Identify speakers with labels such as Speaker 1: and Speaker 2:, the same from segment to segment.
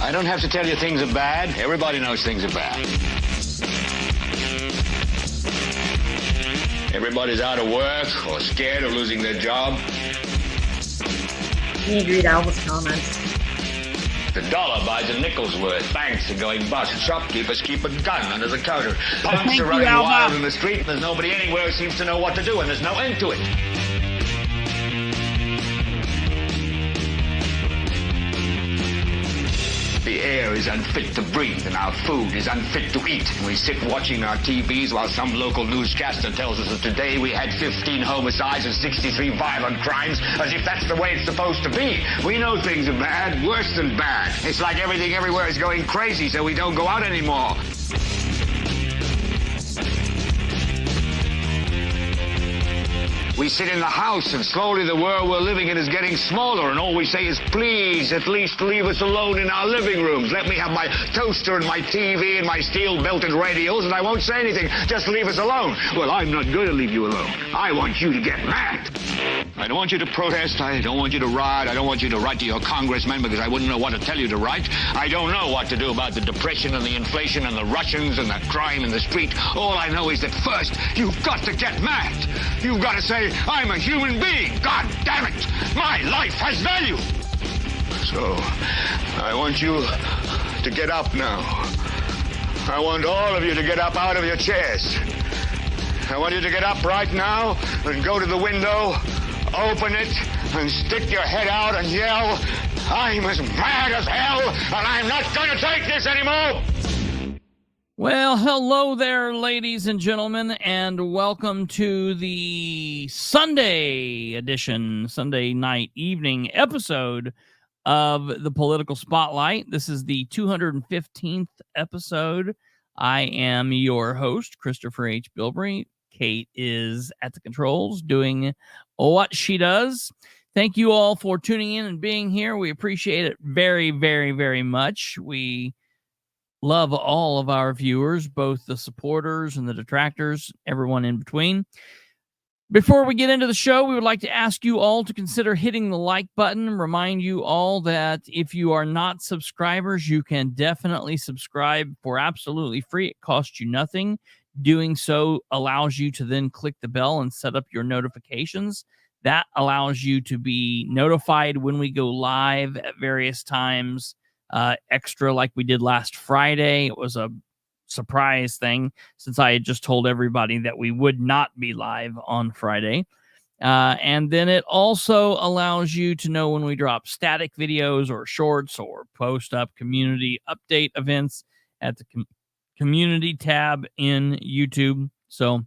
Speaker 1: I don't have to tell you things are bad. Everybody knows things are bad. Everybody's out of work or scared of losing their job.
Speaker 2: You need to read Alva's comments.
Speaker 1: The dollar buys a nickel's worth. Banks are going bust. Shopkeepers keep a gun under the counter. Punks are running wild in the street, and there's nobody anywhere who seems to know what to do, and there's no end to it. The air is unfit to breathe, and our food is unfit to eat. And we sit watching our TVs while some local newscaster tells us that today we had 15 homicides and 63 violent crimes, as if that's the way it's supposed to be. We know things are bad, worse than bad. It's like everything everywhere is going crazy, so we don't go out anymore. We sit in the house, and slowly the world we're living in is getting smaller, and all we say is, please, at least leave us alone in our living rooms. Let me have my toaster and my TV and my steel-belted radios, and I won't say anything. Just leave us alone. Well, I'm not going to leave you alone. I want you to get mad. I don't want you to protest. I don't want you to riot. I don't want you to write to your congressman because I wouldn't know what to tell you to write. I don't know what to do about the depression and the inflation and the Russians and the crime in the street. All I know is that first, you've got to get mad. You've got to say, I'm a human being. God damn it. My life has value. So, I want you to get up now. I want all of you to get up out of your chairs. I want you to get up right now and go to the window, open it, and stick your head out and yell, I'm as mad as hell, and I'm not going to take this anymore.
Speaker 3: Well, hello there, ladies and gentlemen, and welcome to the Sunday edition, Sunday night evening episode of the Political Spotlight. This is the 215th episode. I am your host, Kristopher H. Bilbrey. Kate is at the controls doing what she does. Thank you all for tuning in and being here. We appreciate it very, very, very much. We love all of our viewers, both the supporters and the detractors, everyone in between. Before we get into the show, we would like to ask you all to consider hitting the like button. Remind you all that if you are not subscribers, you can definitely subscribe for absolutely free. It costs you nothing. Doing so allows you to then click the bell and set up your notifications. That allows you to be notified when we go live at various times. Extra like we did last Friday. It was a surprise thing since I had just told everybody that we would not be live on Friday. And then it also allows you to know when we drop static videos or shorts or post up community update events at the community tab in YouTube. So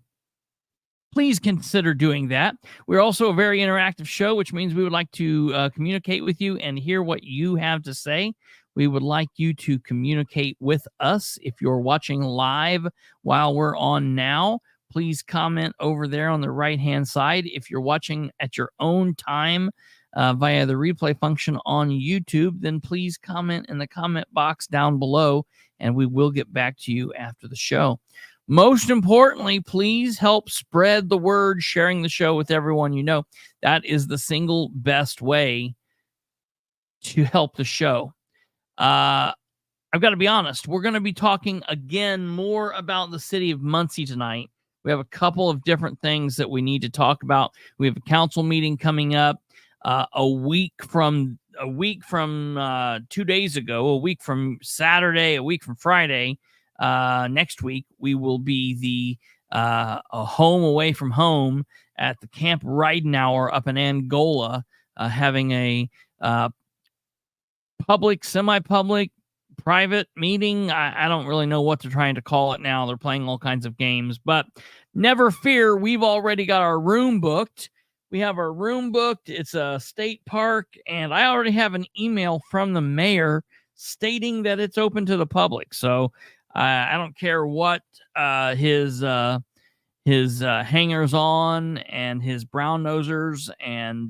Speaker 3: please consider doing that. We're also a very interactive show, which means we would like to communicate with you and hear what you have to say. We would like you to communicate with us. If you're watching live while we're on now, please comment over there on the right-hand side. If you're watching at your own time via the replay function on YouTube, then please comment in the comment box down below, and we will get back to you after the show. Most importantly, please help spread the word, sharing the show with everyone you know. That is the single best way to help the show. I've got to be honest. We're going to be talking again more about the city of Muncie tonight. We have a couple of different things that we need to talk about. We have a council meeting coming up a week from 2 days ago, a week from Saturday, a week from Friday. Next week, we will be a home away from home at the Camp Ridenauer up in Angola, having a public, semi-public, private meeting. I don't really know what they're trying to call it now. They're playing all kinds of games, but never fear. We've already got our room booked. We have our room booked. It's a state park, and I already have an email from the mayor stating that it's open to the public. So I don't care what his hangers on and his brown nosers and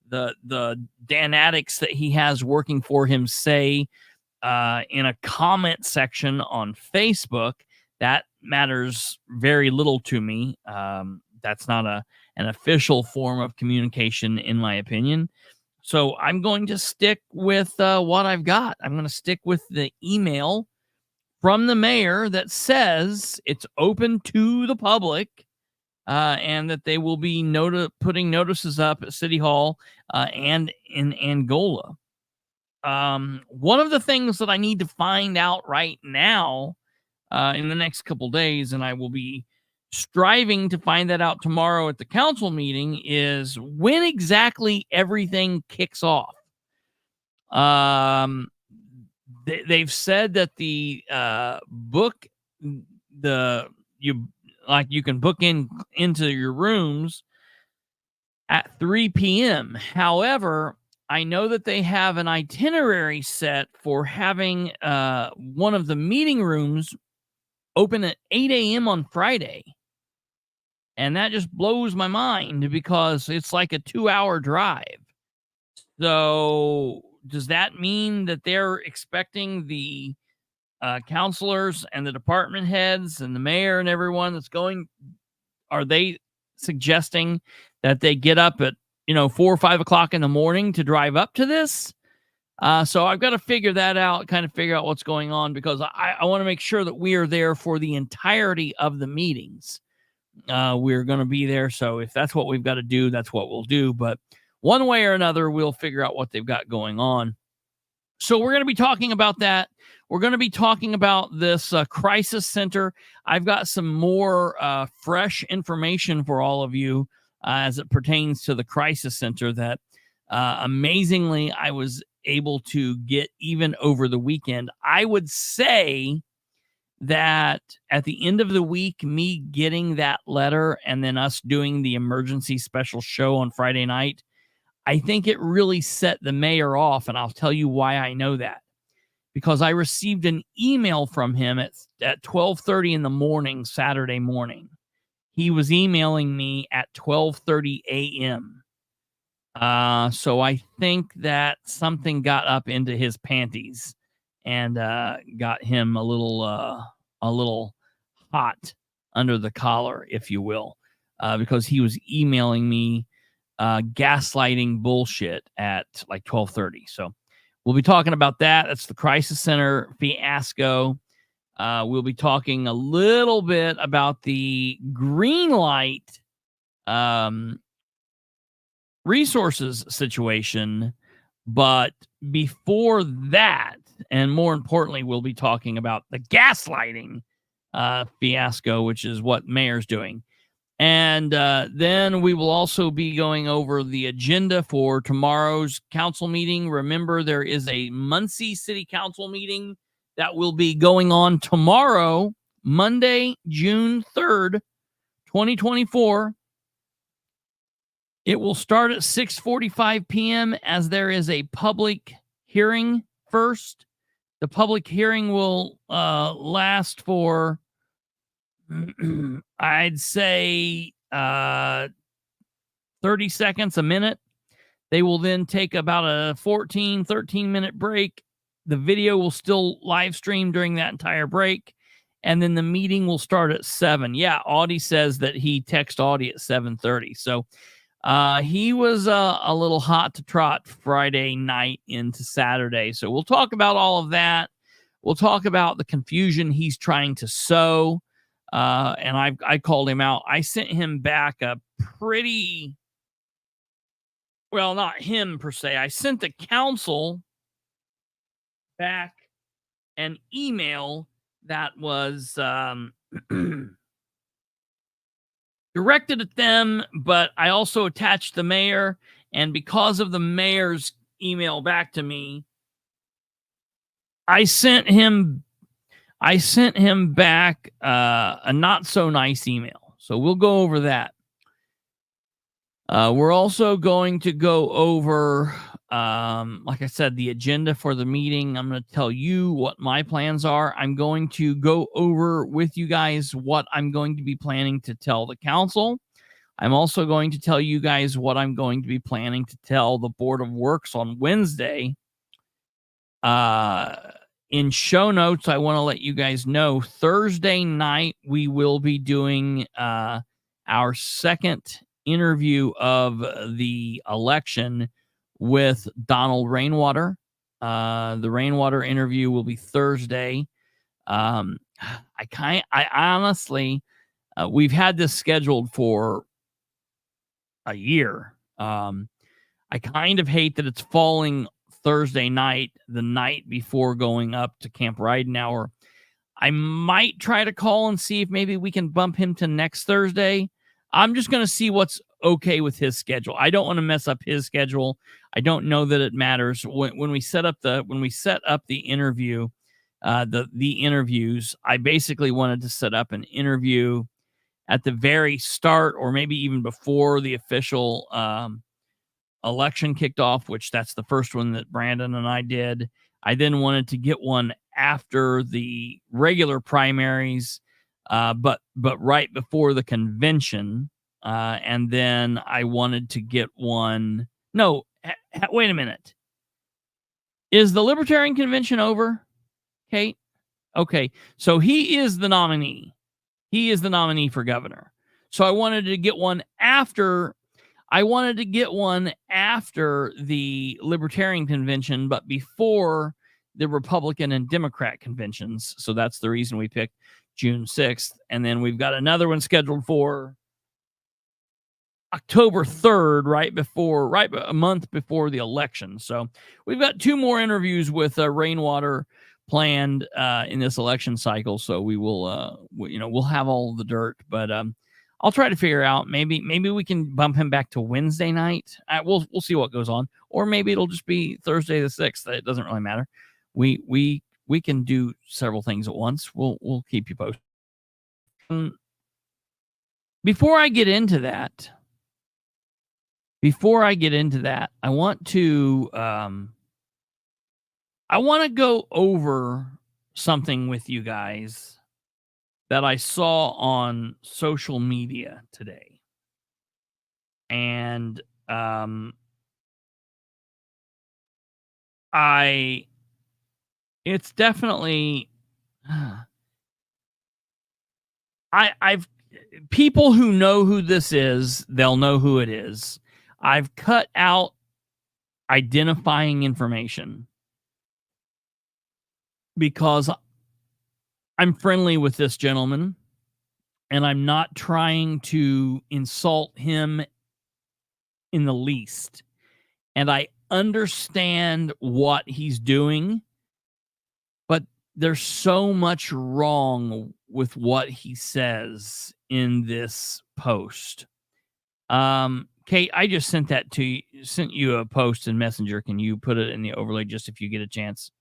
Speaker 3: the danatics that he has working for him say in a comment section on Facebook. That matters very little to me. That's not an official form of communication, in my opinion. So I'm going to stick with what I've got. I'm going to stick with the email from the mayor that says it's open to the public, and that they will be putting notices up at City Hall and in Angola. One of the things that I need to find out right now in the next couple days, and I will be striving to find that out tomorrow at the council meeting, is when exactly everything kicks off. They've said that the you can book into your rooms at 3 p.m. However, I know that they have an itinerary set for having one of the meeting rooms open at 8 a.m. on Friday. And that just blows my mind because it's like a 2-hour drive. So does that mean that they're expecting the counselors and the department heads and the mayor and everyone that's going, are they suggesting that they get up at 4 or 5 o'clock in the morning to drive up to this? So I've got to figure that out, kind of figure out what's going on, because I want to make sure that we are there for the entirety of the meetings. We're going to be there. So if that's what we've got to do, that's what we'll do. But one way or another, we'll figure out what they've got going on. So we're going to be talking about that. We're going to be talking about this crisis center. I've got some more fresh information for all of you as it pertains to the crisis center that amazingly I was able to get even over the weekend. I would say that at the end of the week, me getting that letter and then us doing the emergency special show on Friday night, I think it really set the mayor off. And I'll tell you why I know that. Because I received an email from him at 12:30 in the morning, Saturday morning. He was emailing me at 12:30 a.m. So I think that something got up into his panties and got him a little hot under the collar, if you will, because he was emailing me gaslighting bullshit at like 12:30. So we'll be talking about that. That's the crisis center fiasco. We'll be talking a little bit about the green light resources situation. But before that, and more importantly, we'll be talking about the gaslighting fiasco, which is what mayor's doing. And then we will also be going over the agenda for tomorrow's council meeting. Remember, there is a Muncie City Council meeting that will be going on tomorrow, Monday, June 3rd, 2024. It will start at 6:45 p.m. as there is a public hearing first. The public hearing will last for, I'd say, 30 seconds, a minute. They will then take about a 13-minute break. The video will still live stream during that entire break. And then the meeting will start at 7. Yeah, Audie says that he texted Audie at 7:30. So he was a little hot to trot Friday night into Saturday. So we'll talk about all of that. We'll talk about the confusion he's trying to sow. And I called him out. I sent him back a pretty, well, not him per se. I sent the council back an email that was directed at them, but I also attached the mayor. And because of the mayor's email back to me, I sent him back a not so nice email. So we'll go over that. We're also going to go over, like I said, the agenda for the meeting. I'm going to tell you what my plans are. I'm going to go over with you guys what I'm going to be planning to tell the council. I'm also going to tell you guys what I'm going to be planning to tell the Board of Works on Wednesday. In show notes, I want to let you guys know Thursday night we will be doing our second interview of the election with Donald Rainwater. The Rainwater interview will be Thursday. I honestly, we've had this scheduled for a year. I kind of hate that it's falling Thursday night, the night before going up to Camp Ridenauer. I might try to call and see if maybe we can bump him to next Thursday. I'm just going to see what's okay with his schedule. I don't want to mess up his schedule. I don't know that it matters. When we set up the interview, the interviews, I basically wanted to set up an interview at the very start, or maybe even before the official election kicked off, which that's the first one that Brandon and I did. I then wanted to get one after the regular primaries, but right before the convention. And then I wanted to get one. No, wait a minute. Is the Libertarian Convention over, Kate? Okay, so he is the nominee. He is the nominee for governor. So I wanted to get one after. I wanted to get one after the Libertarian Convention, but before the Republican and Democrat conventions. So that's the reason we picked June 6th. And then we've got another one scheduled for October 3rd, right a month before the election. So we've got 2 more interviews with Rainwater planned in this election cycle. So we will, we'll have all the dirt, but I'll try to figure out maybe we can bump him back to Wednesday night. We'll see what goes on, or maybe it'll just be Thursday the 6th. It doesn't really matter. We can do several things at once. We'll keep you posted. Before I get into that, I want to go over something with you guys that I saw on social media today. And it's definitely I've people who know who this is, they'll know who it is. I've cut out identifying information because I'm friendly with this gentleman and I'm not trying to insult him in the least. And I understand what he's doing, but there's so much wrong with what he says in this post. Kate, I just sent you a post in Messenger. Can you put it in the overlay just if you get a chance?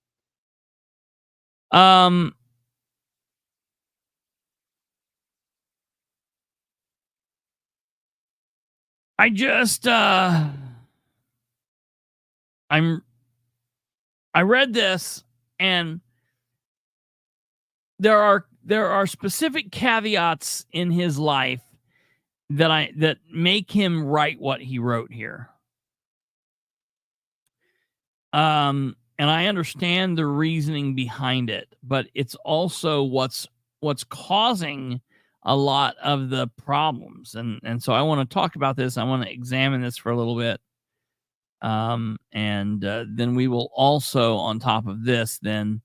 Speaker 3: I just I read this, and there are specific caveats in his life that make him write what he wrote here. And I understand the reasoning behind it, but it's also what's causing a lot of the problems. And so I want to talk about this. I want to examine this for a little bit. And then we will also, on top of this, then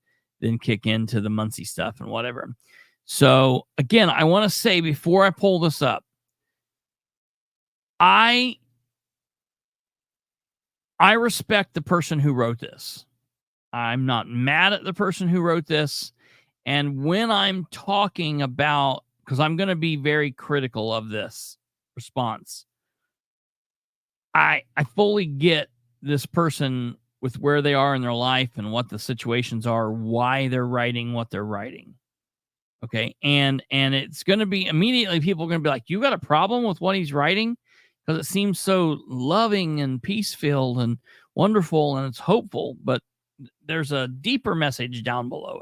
Speaker 3: kick into the Muncie stuff and whatever. So again, I want to say before I pull this up, I respect the person who wrote this. I'm not mad at the person who wrote this. And when I'm talking about, because I'm going to be very critical of this response, I fully get this person with where they are in their life and what the situations are, why they're writing what they're writing. Okay. And it's going to be immediately people are going to be like, you got a problem with what he's writing? Because it seems so loving and peace-filled and wonderful and it's hopeful, but there's a deeper message down below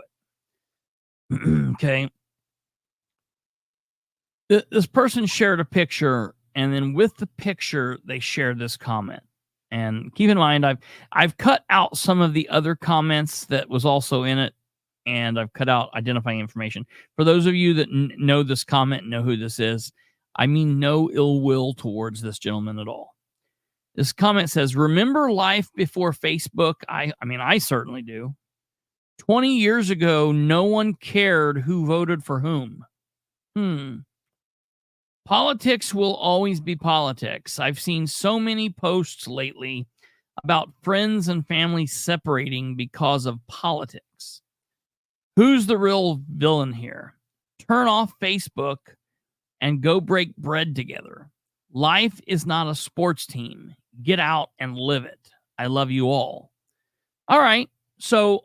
Speaker 3: it. Okay. This person shared a picture, and then with the picture, they shared this comment. And keep in mind, I've cut out some of the other comments that was also in it, and I've cut out identifying information. For those of you that know this comment, know who this is, I mean no ill will towards this gentleman at all. This comment says, remember life before Facebook? I mean, I certainly do. 20 years ago, no one cared who voted for whom. Politics will always be politics. I've seen so many posts lately about friends and family separating because of politics. Who's the real villain here? Turn off Facebook and go break bread together. Life is not a sports team. Get out and live it. I love you all. All right. So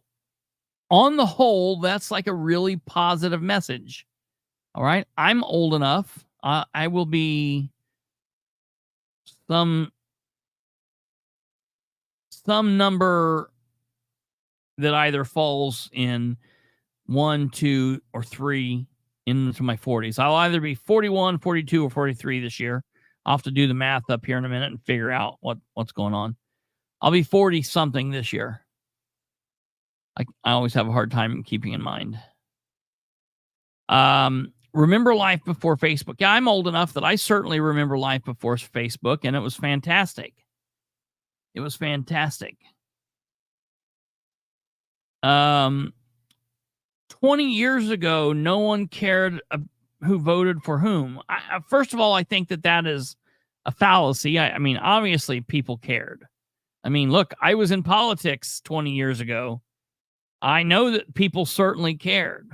Speaker 3: on the whole, that's like a really positive message. All right. I'm old enough. I will be some number that either falls in 1, 2, or 3 into my 40s. I'll either be 41, 42, or 43 this year. I'll have to do the math up here in a minute and figure out what's going on. I'll be 40 something this year. I always have a hard time keeping in mind. Remember life before Facebook. Yeah, I'm old enough that I certainly remember life before Facebook, and it was fantastic. It was fantastic. 20 years ago, no one cared who voted for whom. First of all, I think that is a fallacy. I mean, obviously, people cared. I mean, look, I was in politics 20 years ago. I know that people certainly cared.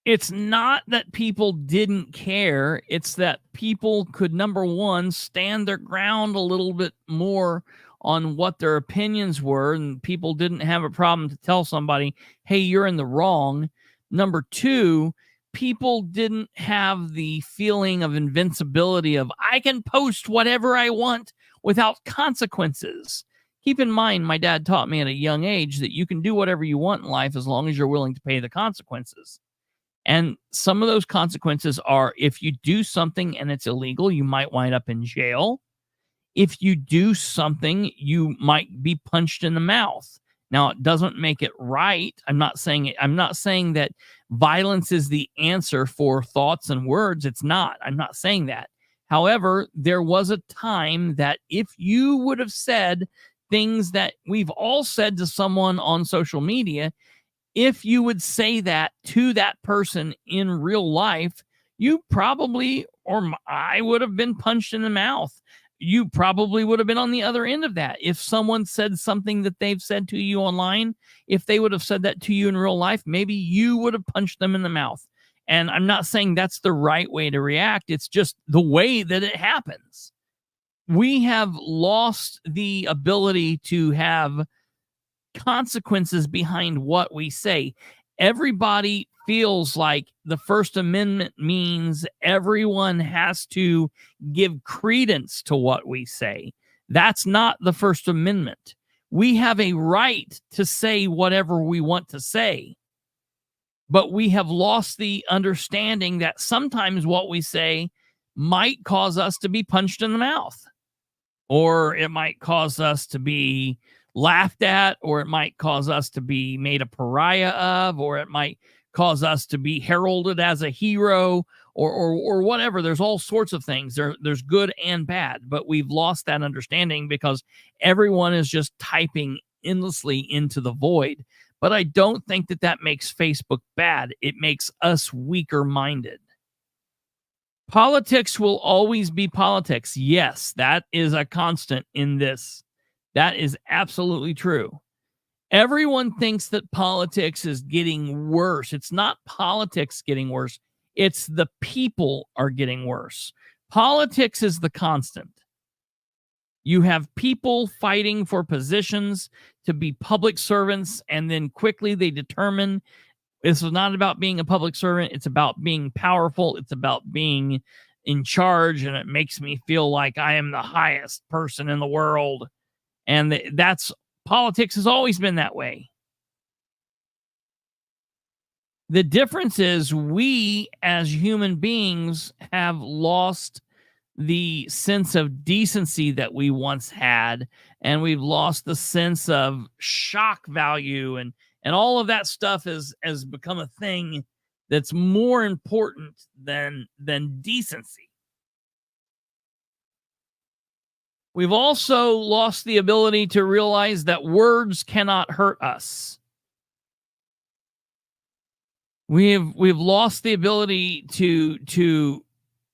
Speaker 3: It's not that people didn't care. It's that people could, number one, stand their ground a little bit more on what their opinions were, and people didn't have a problem to tell somebody, hey, you're in the wrong. Number two, people didn't have the feeling of invincibility of, I can post whatever I want without consequences. Keep in mind, my dad taught me at a young age that you can do whatever you want in life as long as you're willing to pay the consequences. And some of those consequences are, if you do something and it's illegal, you might wind up in jail. If you do something, you might be punched in the mouth. Now, it doesn't make it right. I'm not saying that violence is the answer for thoughts and words. It's not. I'm not saying that. However, there was a time that if you would have said things that we've all said to someone on social media, if you would say that to that person in real life, you probably, or I would have been punched in the mouth. You probably would have been on the other end of that. If someone said something that they've said to you online, if they would have said that to you in real life, maybe you would have punched them in the mouth. And I'm not saying that's the right way to react. It's just the way that it happens. We have lost the ability to have consequences behind what we say. Everybody feels like the First Amendment means everyone has to give credence to what we say. That's not the First Amendment. We have a right to say whatever we want to say, but we have lost the understanding that sometimes what we say might cause us to be punched in the mouth, or it might cause us to be laughed at, or it might cause us to be made a pariah of, or it might cause us to be heralded as a hero, or whatever. There's all sorts of things. There's good and bad, but we've lost that understanding because everyone is just typing endlessly into the void. But I don't think that makes Facebook bad. It makes us weaker minded. Politics will always be politics. Yes, that is a constant in this. That is absolutely true. Everyone thinks that politics is getting worse. It's not politics getting worse. It's the people are getting worse. Politics is the constant. You have people fighting for positions to be public servants, and then quickly they determine this is not about being a public servant. It's about being powerful. It's about being in charge, and it makes me feel like I am the highest person in the world. And that's politics has always been that way. The difference is we as human beings have lost the sense of decency that we once had, and we've lost the sense of shock value, and all of that stuff has become a thing that's more important than decency. We've also lost the ability to realize that words cannot hurt us. We've lost the ability to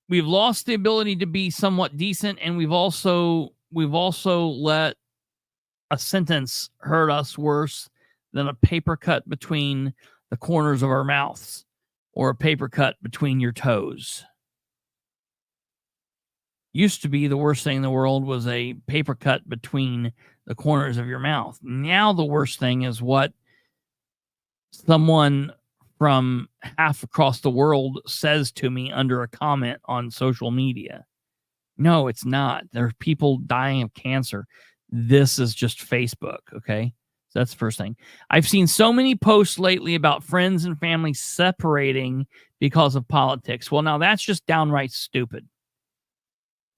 Speaker 3: we've lost the ability to be somewhat decent, and we've also let a sentence hurt us worse than a paper cut between the corners of our mouths or a paper cut between your toes. Used to be the worst thing in the world was a paper cut between the corners of your mouth. Now the worst thing is what someone from half across the world says to me under a comment on social media. No, it's not. There are people dying of cancer. This is just Facebook, okay? So that's the first thing. I've seen so many posts lately about friends and family separating because of politics. Well, now that's just downright stupid.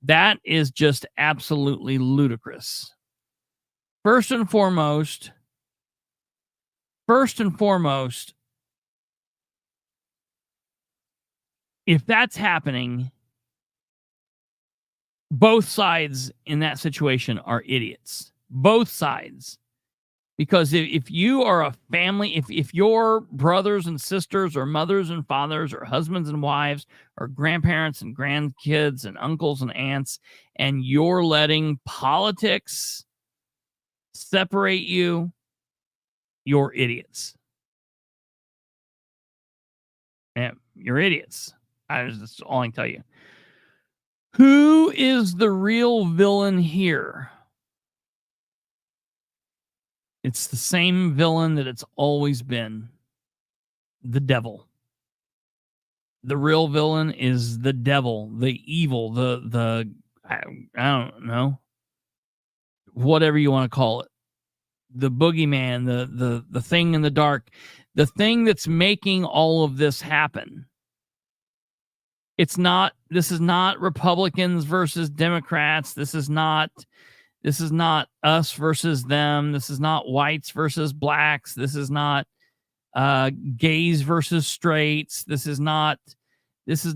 Speaker 3: That is just absolutely ludicrous. First and foremost, if that's happening, both sides in that situation are idiots. Both sides. Because if you are a family, if your brothers and sisters or mothers and fathers or husbands and wives or grandparents and grandkids and uncles and aunts, and you're letting politics separate you, you're idiots. Yeah, you're idiots. That's all I can tell you. Who is the real villain here? It's the same villain that it's always been. The devil. The real villain is the devil, the evil, the I don't know. Whatever you want to call it. The boogeyman, the thing in the dark, the thing that's making all of this happen. This is not Republicans versus Democrats. This is not us versus them. This is not whites versus blacks. This is not gays versus straights. This is not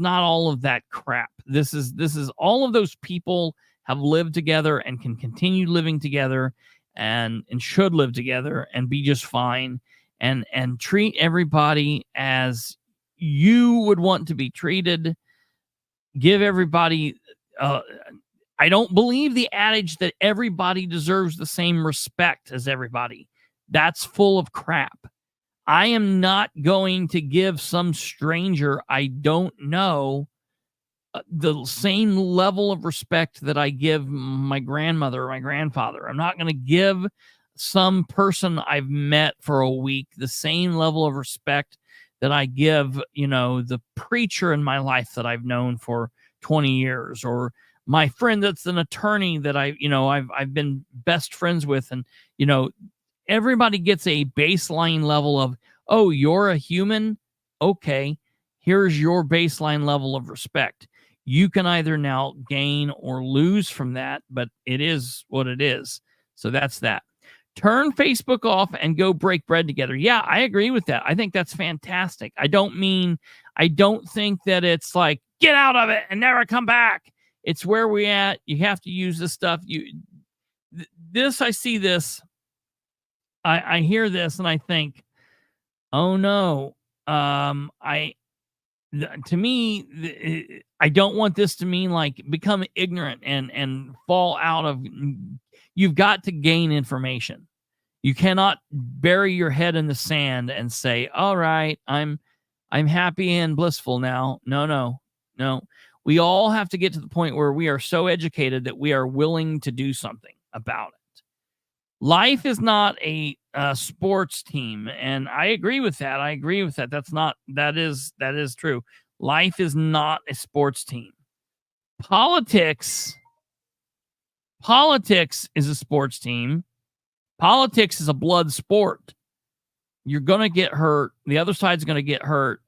Speaker 3: all of that crap. This is all of those people have lived together and can continue living together and should live together and be just fine and treat everybody as you would want to be treated. Give everybody I don't believe the adage that everybody deserves the same respect as everybody. That's full of crap. I am not going to give some stranger I don't know the same level of respect that I give my grandmother or my grandfather. I'm not going to give some person I've met for a week the same level of respect that I give, the preacher in my life that I've known for 20 years, or my friend that's an attorney that I've been best friends with. And, everybody gets a baseline level of, oh, you're a human. Okay. Here's your baseline level of respect. You can either now gain or lose from that, but it is what it is. So that's that. Turn Facebook off and go break bread together. Yeah, I agree with that. I think that's fantastic. I don't think that it's like, get out of it and never come back. It's where we at. You have to use this stuff. I see this. I hear this and I think, oh no. I don't want this to mean like become ignorant and fall out of. You've got to gain information. You cannot bury your head in the sand and say, all right, I'm happy and blissful now. No. We all have to get to the point where we are so educated that we are willing to do something about it. Life is not a sports team, and I agree with that. That is true. Life is not a sports team. Politics is a sports team. Politics is a blood sport. You're going to get hurt. The other side's going to get hurt,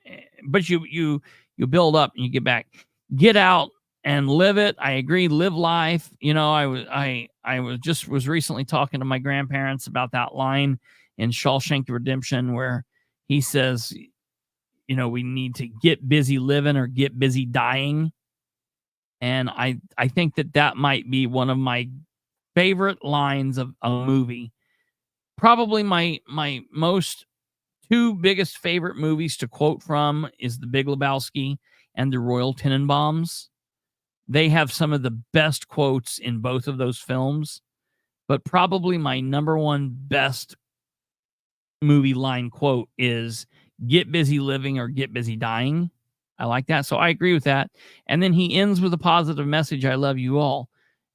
Speaker 3: but you build up and you get back. Get out and live it. I agree. Live life. I was recently talking to my grandparents about that line in Shawshank Redemption where he says, we need to get busy living or get busy dying. And I think that might be one of my favorite lines of a movie. Probably my most two biggest favorite movies to quote from is The Big Lebowski and The Royal Tenenbaums. They have some of the best quotes in both of those films, but probably my number one best movie line quote is "Get busy living or get busy dying." I like that. So I agree with that. And then he ends with a positive message, "I love you all."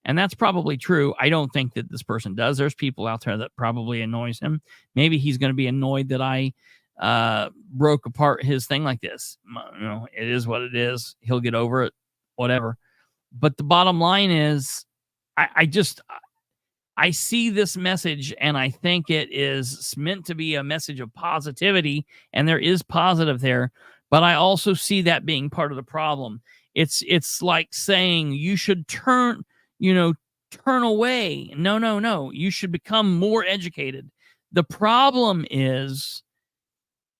Speaker 3: And that's probably true. I don't think that this person does. There's people out there that probably annoys him. Maybe he's going to be annoyed that I broke apart his thing like this. It is what it is. He'll get over it, whatever. But the bottom line is, I see this message and I think it is meant to be a message of positivity, and there is positive there. But I also see that being part of the problem. It's like saying you should turn away. No. You should become more educated. The problem is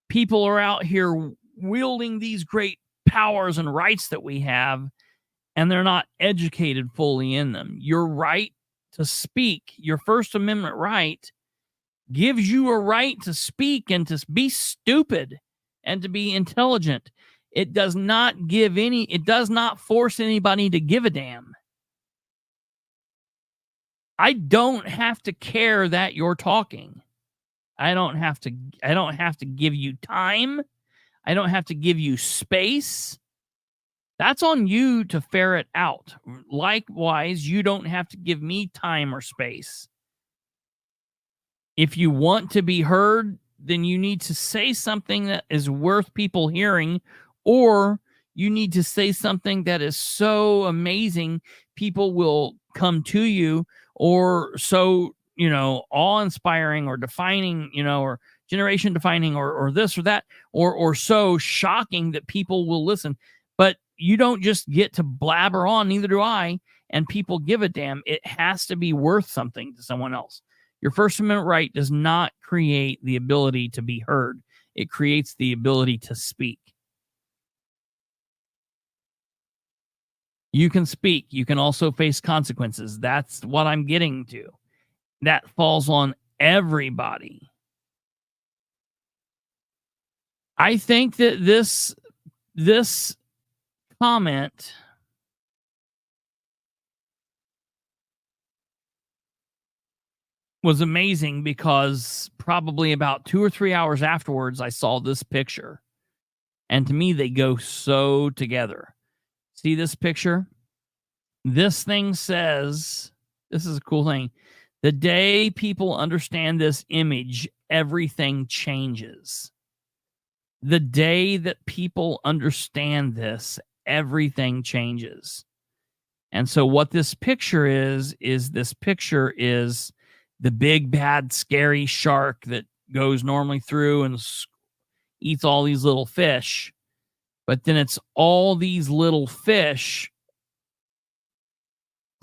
Speaker 3: people are out here wielding these great powers and rights that we have, and they're not educated fully in them. Your right to speak, your First Amendment right, gives you a right to speak and to be stupid and to be intelligent. It does not force anybody to give a damn. I don't have to care that you're talking. I don't have to give you time. I don't have to give you space. That's on you to ferret out. Likewise, you don't have to give me time or space. If you want to be heard, then you need to say something that is worth people hearing, or you need to say something that is so amazing people will come to you, or so, awe-inspiring or defining, or generation defining, or this or that, or so shocking that people will listen. But you don't just get to blabber on, neither do I, and people give a damn. It has to be worth something to someone else. Your First Amendment right does not create the ability to be heard. It creates the ability to speak. You can speak. You can also face consequences. That's what I'm getting to. That falls on everybody. I think that this comment was amazing because probably about 2 or 3 hours afterwards, I saw this picture. And to me, they go so together. See this picture? This thing says, this is a cool thing. The day people understand this image, everything changes. The day that people understand this, everything changes. And so what this picture is the big, bad, scary shark that goes normally through and eats all these little fish. But then it's all these little fish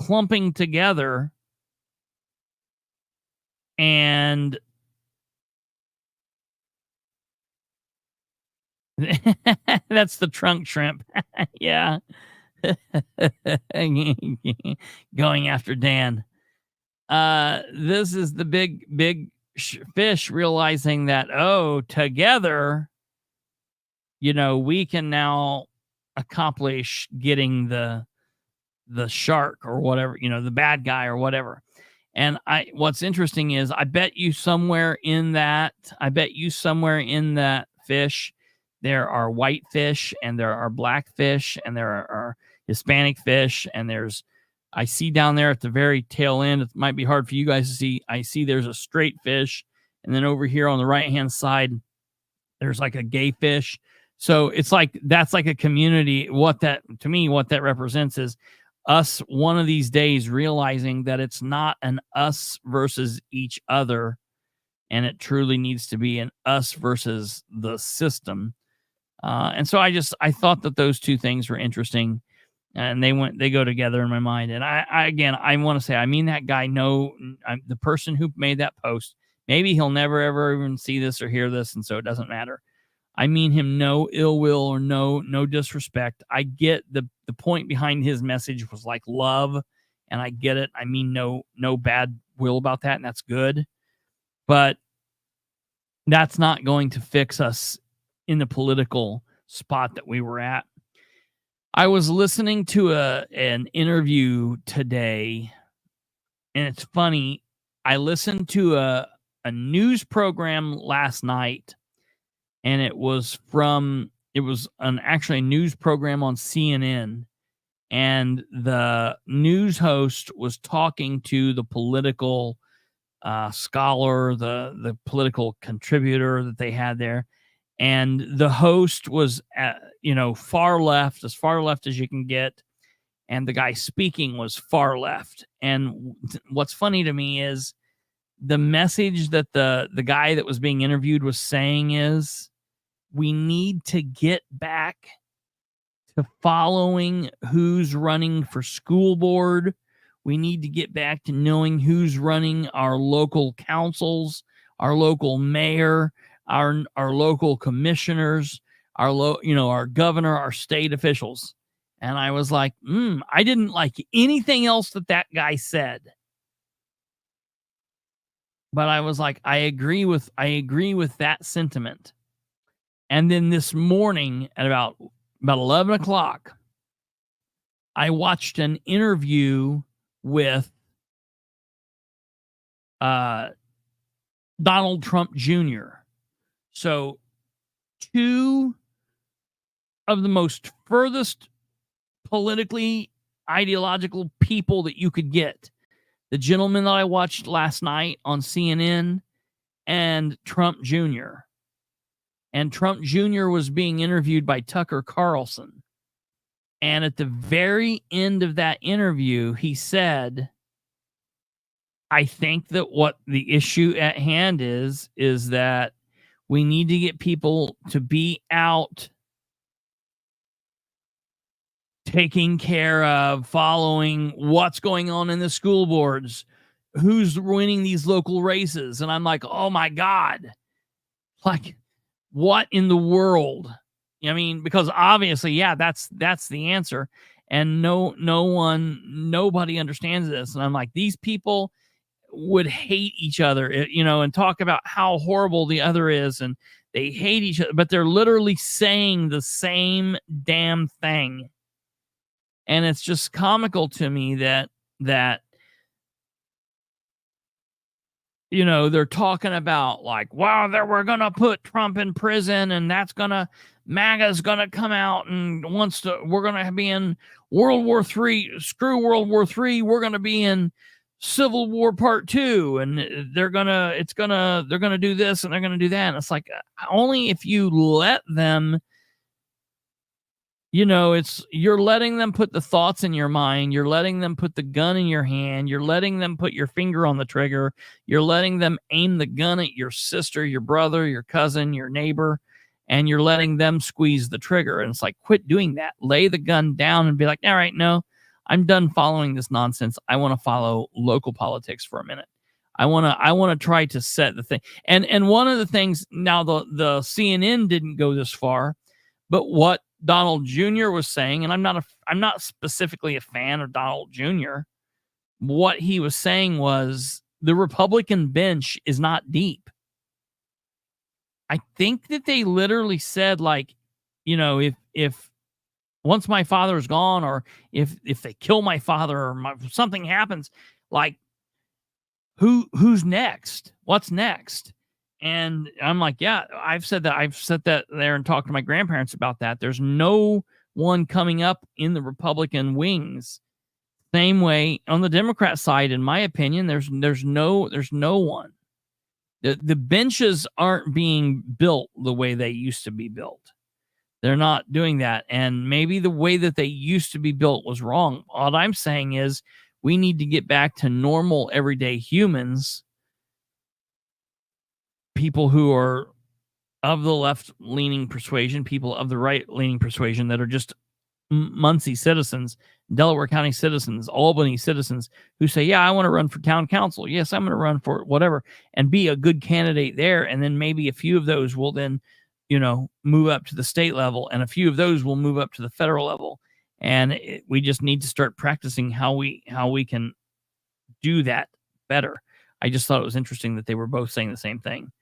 Speaker 3: clumping together, and that's the trunk shrimp. Yeah. Going after Dan. This is the big fish realizing that, together, we can now accomplish getting the shark or whatever, the bad guy or whatever. And what's interesting is I bet you somewhere in that fish, there are white fish and there are black fish and there are Hispanic fish, and I see down there at the very tail end, it might be hard for you guys to see, I see there's a straight fish, and then over here on the right-hand side, there's like a gay fish. So it's like, that's like a community. To me, what that represents is us one of these days realizing that it's not an us versus each other, and it truly needs to be an us versus the system. And so I thought that those two things were interesting, and they go together in my mind. And I want to say, I mean, that guy, the person who made that post, maybe he'll never, ever even see this or hear this, and so it doesn't matter. I mean him no ill will or no disrespect. I get the point behind his message was like love and I get it. I mean, no bad will about that, and that's good. But that's not going to fix us in the political spot that we were at. I was listening to an interview today, and it's funny. I listened to a news program last night, and it was actually a news program on CNN, and the news host was talking to the political scholar, the political contributor that they had there, and the host was far left as you can get, and the guy speaking was far left. And what's funny to me is the message that the guy that was being interviewed was saying is, we need to get back to following who's running for school board. We need to get back to knowing who's running our local councils, our local mayor, our local commissioners, our governor, our state officials. And I was like, I didn't like anything else that guy said. But I was like, I agree with that sentiment. And then this morning at about 11 o'clock, I watched an interview with Donald Trump Jr. So two of the most furthest politically ideological people that you could get. The gentleman that I watched last night on CNN and Trump Jr. And Trump Jr. was being interviewed by Tucker Carlson. And at the very end of that interview, he said, I think that what the issue at hand is that we need to get people to be out taking care of, following what's going on in the school boards, who's winning these local races. And I'm like, oh my God, like, what in the world? I mean, because obviously, yeah, that's the answer. And nobody understands this. And I'm like, these people would hate each other, and talk about how horrible the other is. And they hate each other, but they're literally saying the same damn thing. And it's just comical to me that they're talking about like, wow, we're going to put Trump in prison, and MAGA's going to come out and we're going to be in World War III, screw World War III. We're going to be in Civil War Part 2, and they're going to do this and they're going to do that. And it's like, only if you let them, you're letting them put the thoughts in your mind. You're letting them put the gun in your hand. You're letting them put your finger on the trigger. You're letting them aim the gun at your sister, your brother, your cousin, your neighbor, and you're letting them squeeze the trigger. And it's like, quit doing that. Lay the gun down and be like, all right, no, I'm done following this nonsense. I want to follow local politics for a minute. I want to try to set the thing. And one of the things, now the CNN didn't go this far, but what Donald Jr. was saying, and I'm not specifically a fan of Donald Jr. What he was saying was the Republican bench is not deep. I think that they literally said, like, if once my father is gone, or if they kill my father, or something happens, like, who's next? What's next? And I'm like, yeah, I've said that there and talked to my grandparents about that. There's no one coming up in the Republican wings. Same way on the Democrat side, in my opinion, there's no one. The benches aren't being built the way they used to be built. They're not doing that. And maybe the way that they used to be built was wrong. All I'm saying is we need to get back to normal, everyday humans, people who are of the left-leaning persuasion, people of the right-leaning persuasion that are just Muncie citizens, Delaware County citizens, Albany citizens who say, yeah, I want to run for town council. Yes, I'm going to run for whatever, and be a good candidate there. And then maybe a few of those will then, move up to the state level, and a few of those will move up to the federal level. And we just need to start practicing how we can do that better. I just thought it was interesting that they were both saying the same thing.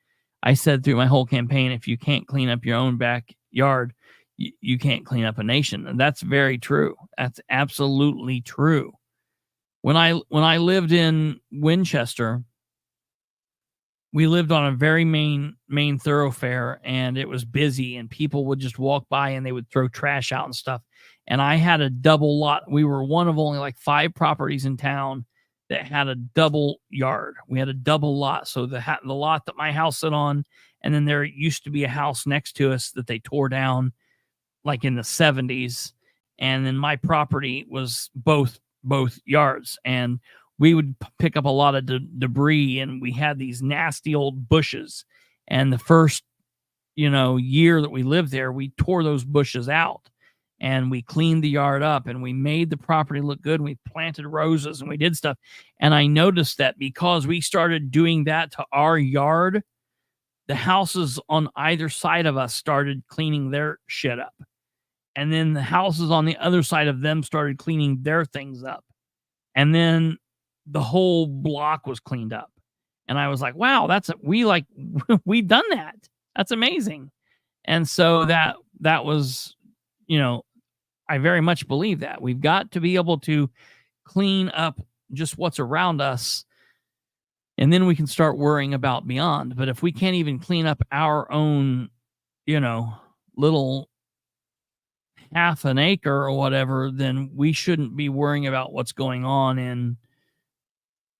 Speaker 3: I said through my whole campaign, if you can't clean up your own backyard, you can't clean up a nation. And that's very true. That's absolutely true. When I lived in Winchester, we lived on a very main thoroughfare, and it was busy, and people would just walk by and they would throw trash out and stuff. And I had a double lot. We were one of only like 5 properties in town that had a double yard. We had a double lot. So the lot that my house sit on, and then there used to be a house next to us that they tore down like in the 70s. And then my property was both yards. And we would pick up a lot of debris, and we had these nasty old bushes. And the first, year that we lived there, we tore those bushes out, and we cleaned the yard up, and we made the property look good. And we planted roses, and we did stuff. And I noticed that because we started doing that to our yard, the houses on either side of us started cleaning their shit up. And then the houses on the other side of them started cleaning their things up. And then the whole block was cleaned up. And I was like, wow, we've done that. That's amazing. And so that was, I very much believe that we've got to be able to clean up just what's around us, and then we can start worrying about beyond. But if we can't even clean up our own, little half an acre or whatever, then we shouldn't be worrying about what's going on in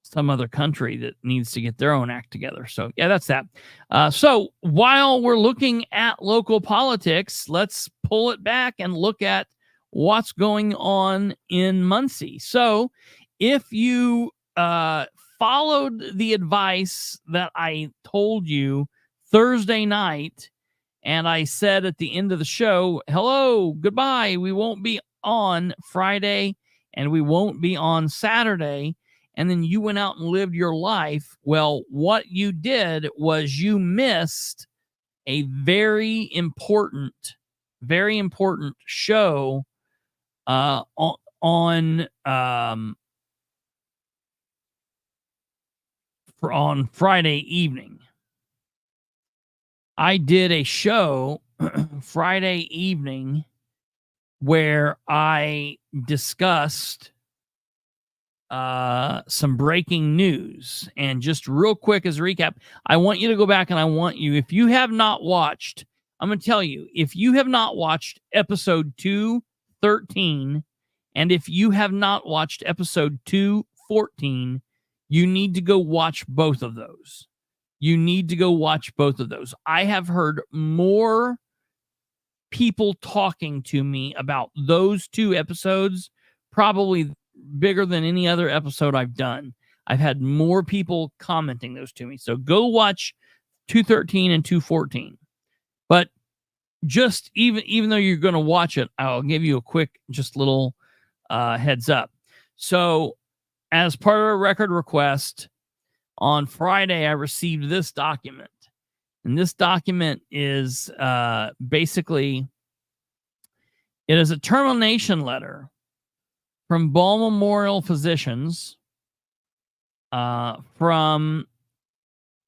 Speaker 3: some other country that needs to get their own act together. So yeah, that's that. So while we're looking at local politics, let's pull it back and look at what's going on in Muncie. So if you followed the advice that I told you Thursday night, and I said at the end of the show, hello, goodbye, we won't be on Friday and we won't be on Saturday, and then you went out and lived your life, well, what you did was you missed a very important show on Friday evening. I did a show Friday evening where I discussed some breaking news. And just real quick as a recap, I want you to go back, and if you have not watched, I'm going to tell you, if you have not watched episode 213, and if you have not watched episode 214, you need to go watch both of those. I have heard more people talking to me about those 2 episodes, probably bigger than any other episode I've done. I've had more people commenting those to me. So go watch 213 and 214. But just even though you're going to watch it, I'll give you a quick, just little heads up. So as part of a record request, on Friday, I received this document. And this document is basically, it is a termination letter from Ball Memorial Physicians, from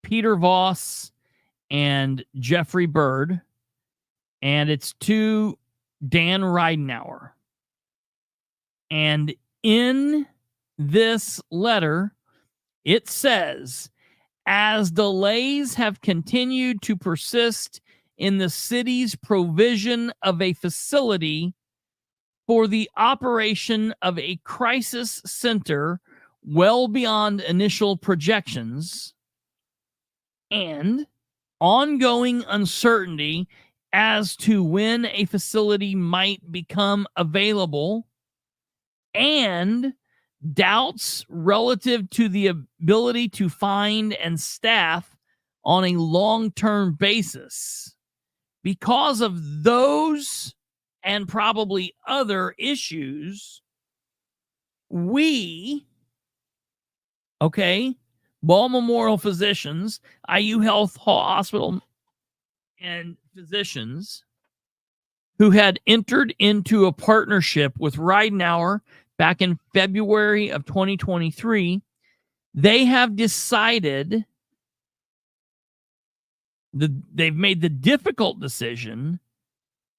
Speaker 3: Peter Voss and Jeffrey Bird, and it's to Dan Ridenauer. And in this letter, it says, as delays have continued to persist in the city's provision of a facility for the operation of a crisis center well beyond initial projections, and ongoing uncertainty as to when a facility might become available, and doubts relative to the ability to find and staff on a long-term basis. Because of those and probably other issues, Ball Memorial Physicians, IU Health Hospital, and physicians who had entered into a partnership with Ridenour back in February of 2023, they have decided they've made the difficult decision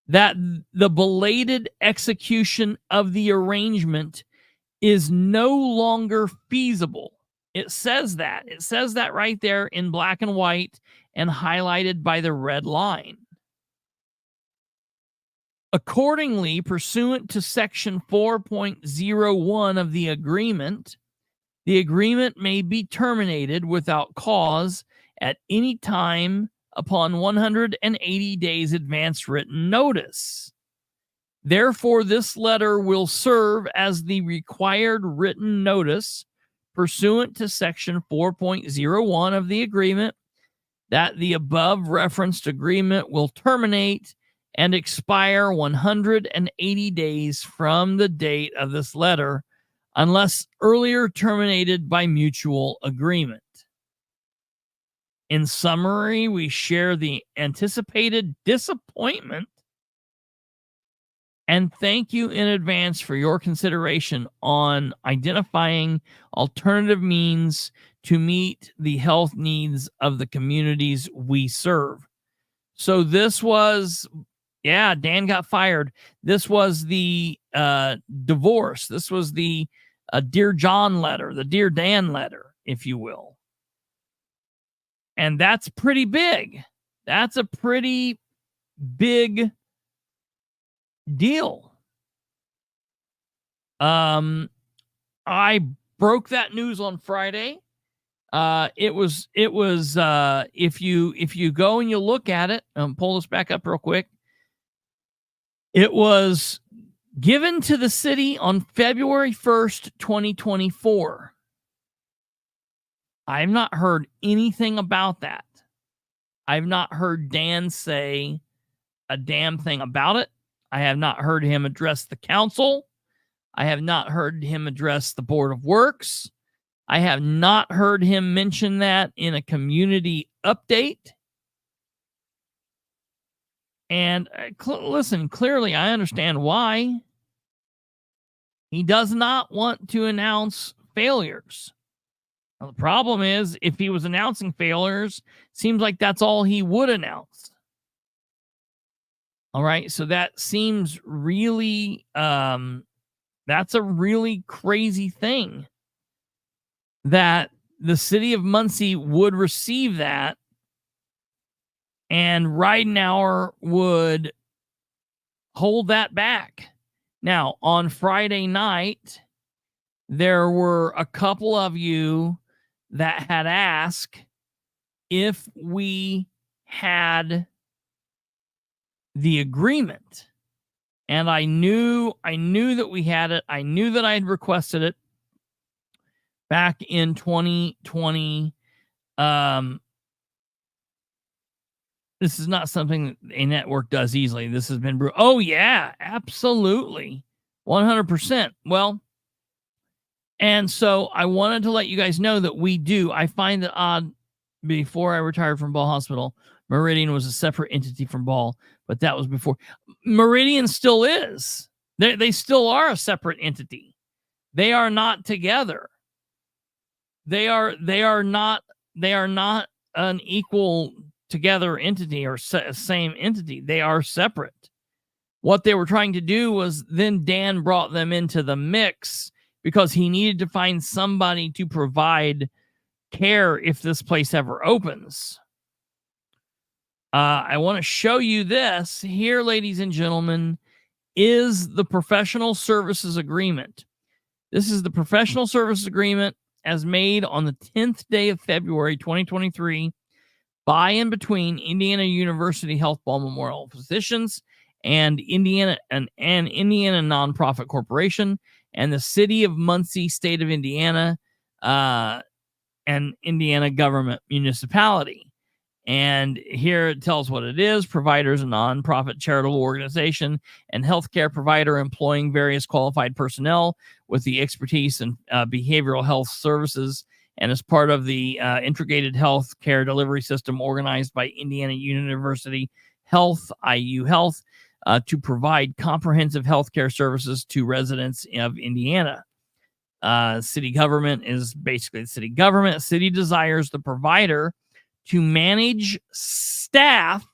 Speaker 3: that the belated execution of the arrangement is no longer feasible. It says that. It says that right there in black and white and highlighted by the red line. Accordingly, pursuant to Section 4.01 of the agreement may be terminated without cause at any time upon 180 days advance written notice. Therefore, this letter will serve as the required written notice pursuant to Section 4.01 of the agreement that the above referenced agreement will terminate and expire 180 days from the date of this letter, unless earlier terminated by mutual agreement. In summary, we share the anticipated disappointment and thank you in advance for your consideration on identifying alternative means to meet the health needs of the communities we serve. So this was, Dan got fired. This was the divorce. This was the Dear John letter, the Dear Dan letter, if you will. And that's pretty big. That's a pretty big deal. I broke that news on Friday. It was if you go and you look at it, pull this back up real quick. It was given to the city on February 1st, 2024. I've not heard anything about that. I've not heard Dan say a damn thing about it. I have not heard him address the council. I have not heard him address the Board of Works. I have not heard him mention that in a community update. And listen, clearly I understand why. He does not want to announce failures. Now, the problem is, if he was announcing failures, seems like that's all he would announce. All right, so that seems really, that's a really crazy thing that the city of Muncie would receive that and Ridenour would hold that back. Now, on Friday night, there were a couple of you that had asked if we had the agreement. And I knew that we had it. I knew that I had requested it back in 2020. This is not something that a network does easily. This has been oh yeah, absolutely. 100%. Well, and so I wanted to let you guys know that we do. I find it odd, before I retired from Ball Hospital, Meridian was a separate entity from Ball, but that was before. Meridian still is. They still are a separate entity. They are not together. They are not an equal together entity or same entity. They are separate. What they were trying to do was, then Dan brought them into the mix because he needed to find somebody to provide care if this place ever opens. I want to show you this here, ladies and gentlemen, is the professional services agreement. This is the professional services agreement as made on the 10th day of February 2023 by and between Indiana University Health Ball Memorial Physicians and Indiana Nonprofit Corporation and the City of Muncie, State of Indiana, and Indiana Government Municipality. And here it tells what it is. Providers, a nonprofit charitable organization and healthcare provider employing various qualified personnel with the expertise in behavioral health services, and as part of the integrated health care delivery system organized by Indiana University Health, IU Health. to provide comprehensive healthcare services to residents of Indiana. City government is basically the city government. City desires the provider to manage, staff,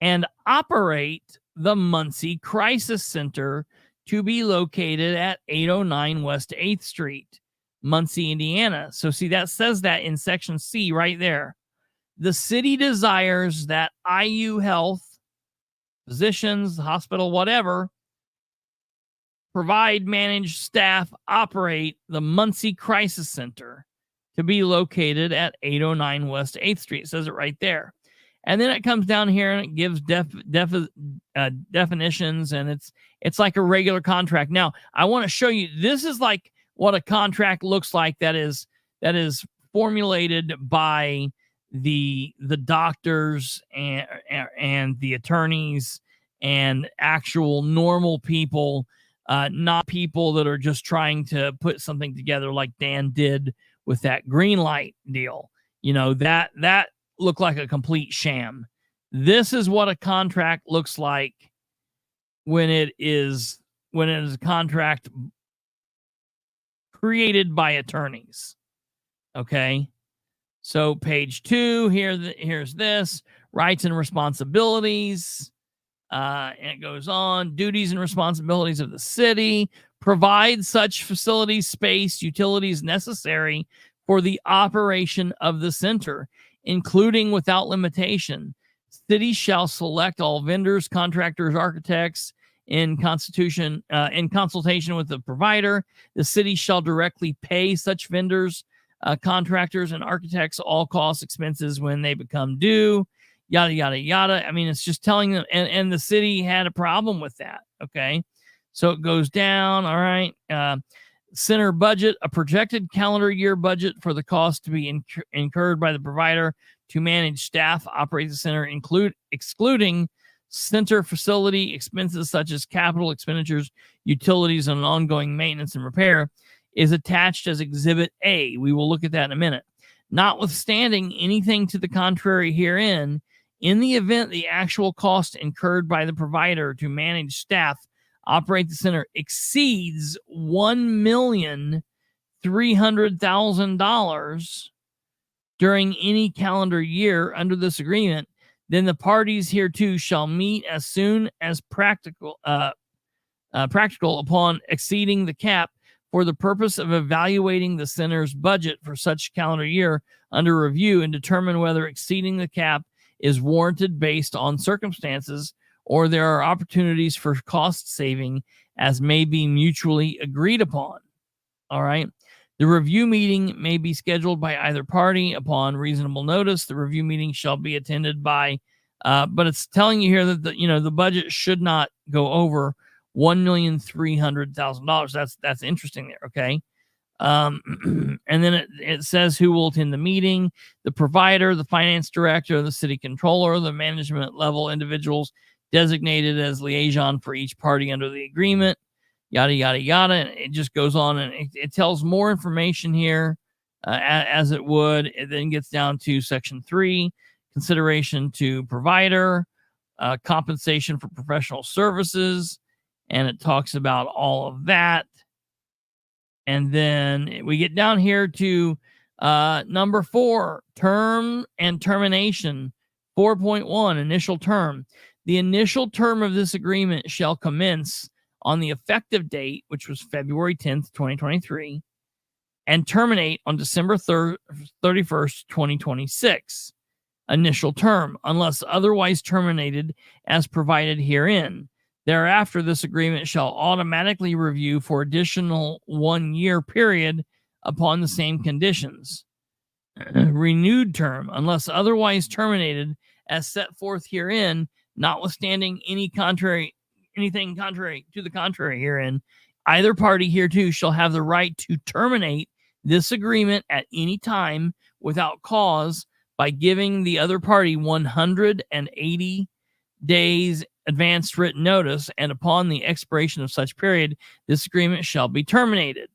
Speaker 3: and operate the Muncie Crisis Center to be located at 809 West 8th Street, Muncie, Indiana. So see, that says that in section C right there. The city desires that IU Health, physicians, hospital, whatever, provide, manage, staff, operate the Muncie Crisis Center to be located at 809 West 8th Street. It says it right there. And then it comes down here and it gives definitions, and it's like a regular contract. Now, I want to show you, this is like what a contract looks like that is formulated by the doctors and the attorneys and actual normal people, not people that are just trying to put something together like Dan did with that green light deal. That looked like a complete sham. This is what a contract looks like when it is a contract created by attorneys. Okay. So page 2 here's this rights and responsibilities. And it goes on. Duties and responsibilities of the city: provide such facilities, space, utilities necessary for the operation of the center, including without limitation. City shall select all vendors, contractors, architects in consultation with the provider. The city shall directly pay such vendors, contractors, and architects all costs, expenses when they become due. Yada, yada, yada. I mean, it's just telling them, and the city had a problem with that. Okay. So it goes down. All right. Center budget: a projected calendar year budget for the cost to be incurred by the provider to manage, staff, operate the center, excluding center facility expenses such as capital expenditures, utilities, and ongoing maintenance and repair, is attached as Exhibit A. We will look at that in a minute. Notwithstanding anything to the contrary herein, in the event the actual cost incurred by the provider to manage, staff, operate the center exceeds $1,300,000 during any calendar year under this agreement, then the parties hereto shall meet as soon as practical upon exceeding the cap, for the purpose of evaluating the center's budget for such calendar year under review, and determine whether exceeding the cap is warranted based on circumstances, or there are opportunities for cost saving as may be mutually agreed upon. All right. The review meeting may be scheduled by either party upon reasonable notice. The review meeting shall be attended by, but it's telling you here that the budget should not go over $1,300,000. That's interesting there. Okay. And then it says who will attend the meeting: the provider, the finance director, the city controller, the management level individuals designated as liaison for each party under the agreement. Yada, yada, yada. And it just goes on, and it tells more information here as it would. It then gets down to section 3, consideration to provider, compensation for professional services. And it talks about all of that. And then we get down here to number 4, term and termination. 4.1, initial term. The initial term of this agreement shall commence on the effective date, which was February 10th, 2023, and terminate on December 31st, 2026. Initial term, unless otherwise terminated as provided herein. Thereafter, this agreement shall automatically review for additional 1-year period upon the same conditions. Renewed term, unless otherwise terminated as set forth herein, notwithstanding anything contrary to the contrary herein, either party hereto shall have the right to terminate this agreement at any time without cause by giving the other party 180 days advanced written notice, and upon the expiration of such period, this agreement shall be terminated.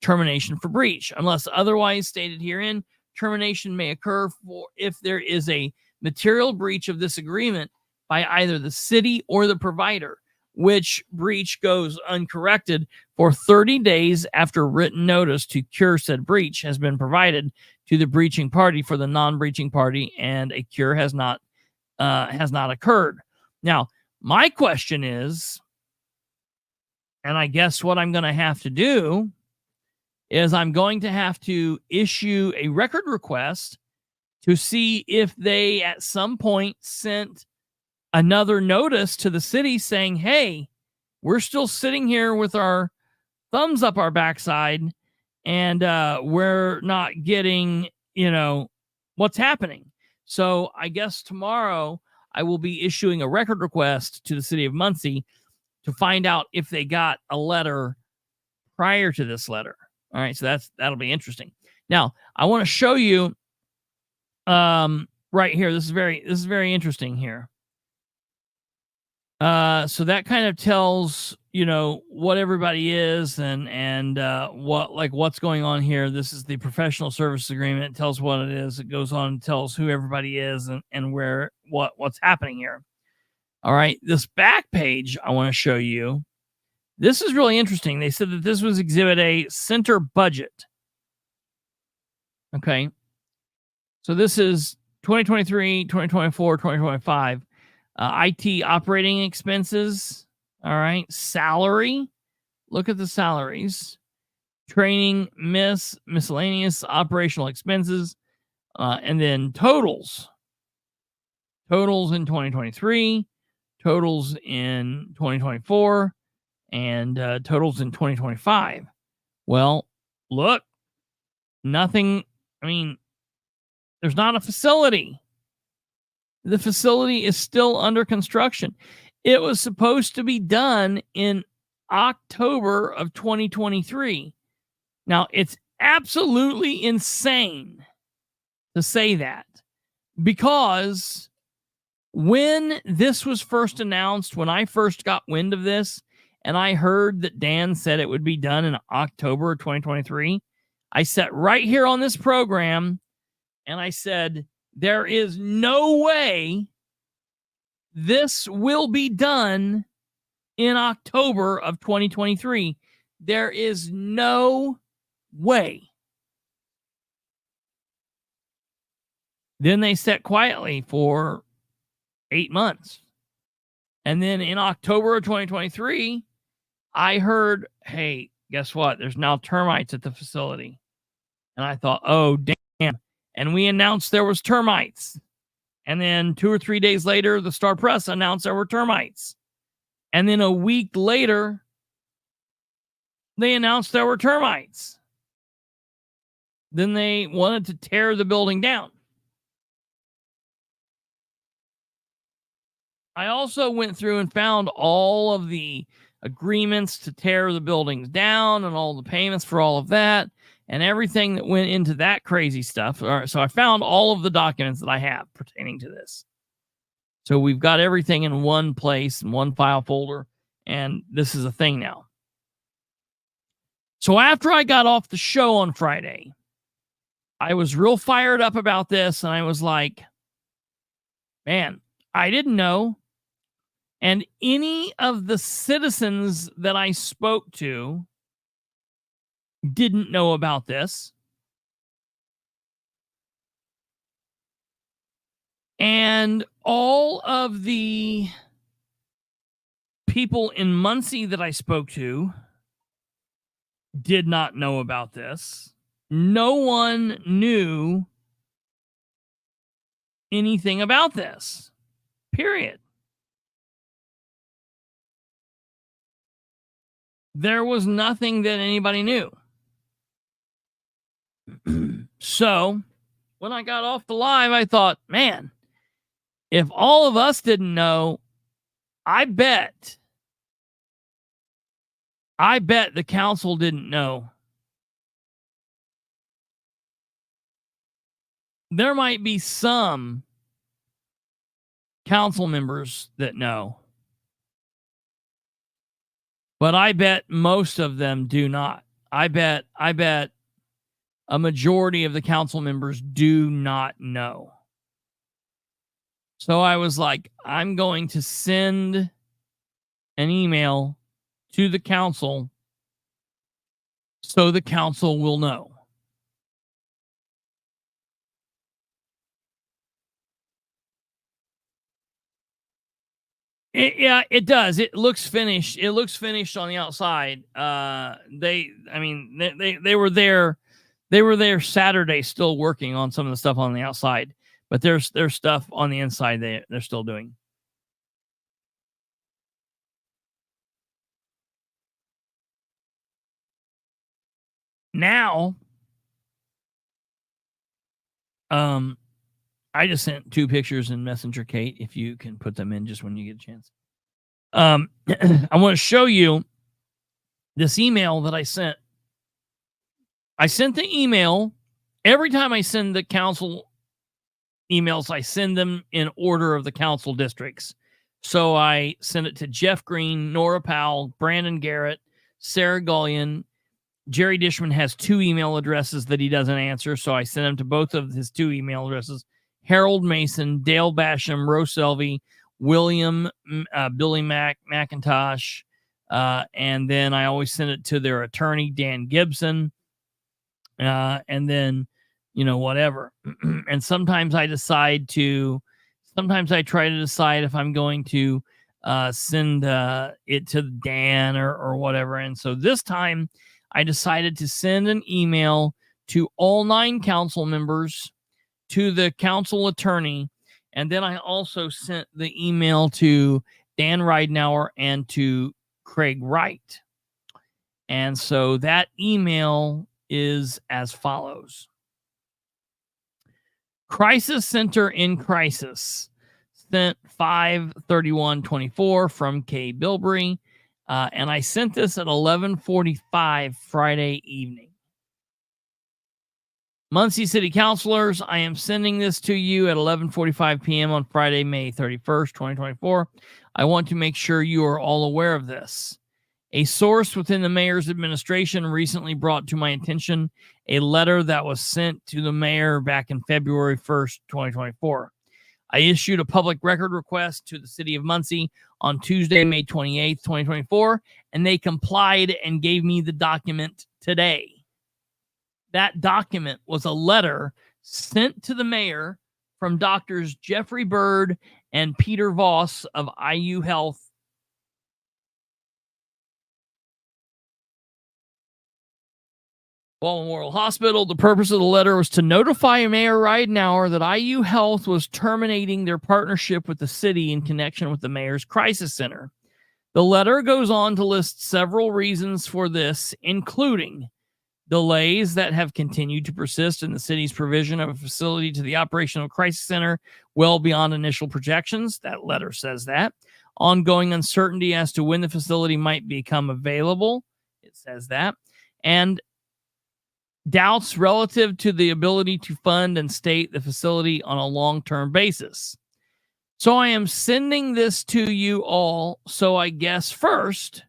Speaker 3: Termination for breach. Unless otherwise stated herein, termination may occur if there is a material breach of this agreement by either the city or the provider, which breach goes uncorrected for 30 days after written notice to cure said breach has been provided to the breaching party for the non-breaching party, and a cure has not occurred. Now, my question is, and I guess what I'm going to have to do is I'm going to have to issue a record request to see if they at some point sent another notice to the city saying, hey, we're still sitting here with our thumbs up our backside, and we're not getting, what's happening. So I guess tomorrow I will be issuing a record request to the city of Muncie to find out if they got a letter prior to this letter. All right, so that'll be interesting. Now, I want to show you right here. This is very interesting here. So that kind of tells, what everybody is and what's going on here. This is the professional services agreement. It tells what it is. It goes on and tells who everybody is and where what's happening here. All right, this back page I want to show you. This is really interesting. They said that this was Exhibit A, center budget. Okay. So this is 2023, 2024, 2025. IT operating expenses. All right. Salary. Look at the salaries. Training, miscellaneous operational expenses. And then totals. Totals in 2023. Totals in 2024. And totals in 2025. Well, look. Nothing. I mean, there's not a facility. The facility is still under construction. It was supposed to be done in October of 2023. Now, it's absolutely insane to say that, because when this was first announced, when I first got wind of this, and I heard that Dan said it would be done in October of 2023, I sat right here on this program and I said, there is no way this will be done in October of 2023. There is no way. Then they sat quietly for 8 months. And then in October of 2023, I heard, hey, guess what? There's now termites at the facility. And I thought, oh, damn. And we announced there was termites. And then 2 or 3 days later, the Star Press announced there were termites. And then a week later, they announced there were termites. Then they wanted to tear the building down. I also went through and found all of the agreements to tear the buildings down and all the payments for all of that and everything that went into that crazy stuff. All right, so I found all of the documents that I have pertaining to this. So we've got everything in one place, in one file folder, and this is a thing now. So after I got off the show on Friday, I was real fired up about this, and I was like, man, I didn't know. And any of the citizens that I spoke to didn't know about this. And all of the people in Muncie that I spoke to did not know about this. No one knew anything about this. Period. There was nothing that anybody knew. So when I got off the live, I thought, man, if all of us didn't know, I bet the council didn't know. There might be some council members that know, but I bet most of them do not. I bet a majority of the council members do not know. So I was like, I'm going to send an email to the council so the council will know. Yeah, it does. It looks finished. It looks finished on the outside. They were there. They were there Saturday, still working on some of the stuff on the outside. But there's stuff on the inside they're still doing. Now, I just sent 2 pictures in Messenger, Kate, if you can put them in just when you get a chance. I want to show you this email that I sent. I sent the email. Every time I send the council emails, I send them in order of the council districts. So I send it to Jeff Green, Nora Powell, Brandon Garrett, Sarah Gullion. Jerry Dishman has 2 email addresses that he doesn't answer, so I send them to both of his 2 email addresses. Harold Mason, Dale Basham, Rose Selvey, William, Billy McIntosh, and then I always send it to their attorney, Dan Gibson, and then, whatever. And sometimes I try to decide if I'm going to send it to Dan or whatever. And so this time I decided to send an email to all 9 council members, to the council attorney, and then I also sent the email to Dan Ridenour and to Craig Wright. And so that email is as follows. Crisis Center in Crisis, sent 5/31/24 from K. Bilbrey. And I sent this at 11:45 Friday evening. Muncie City Councilors, I am sending this to you at 11:45 p.m. on Friday, May 31st, 2024. I want to make sure you are all aware of this. A source within the mayor's administration recently brought to my attention a letter that was sent to the mayor back in February 1st, 2024. I issued a public record request to the city of Muncie on Tuesday, May 28th, 2024, and they complied and gave me the document today. That document was a letter sent to the mayor from doctors Jeffrey Bird and Peter Voss of IU Health. Ball Memorial Hospital. The purpose of the letter was to notify Mayor Ridenour that IU Health was terminating their partnership with the city in connection with the mayor's crisis center. The letter goes on to list several reasons for this, including delays that have continued to persist in the city's provision of a facility to the operational crisis center well beyond initial projections. That letter says that. Ongoing uncertainty as to when the facility might become available. It says that. And doubts relative to the ability to fund and state the facility on a long-term basis. So I am sending this to you all. So I guess first,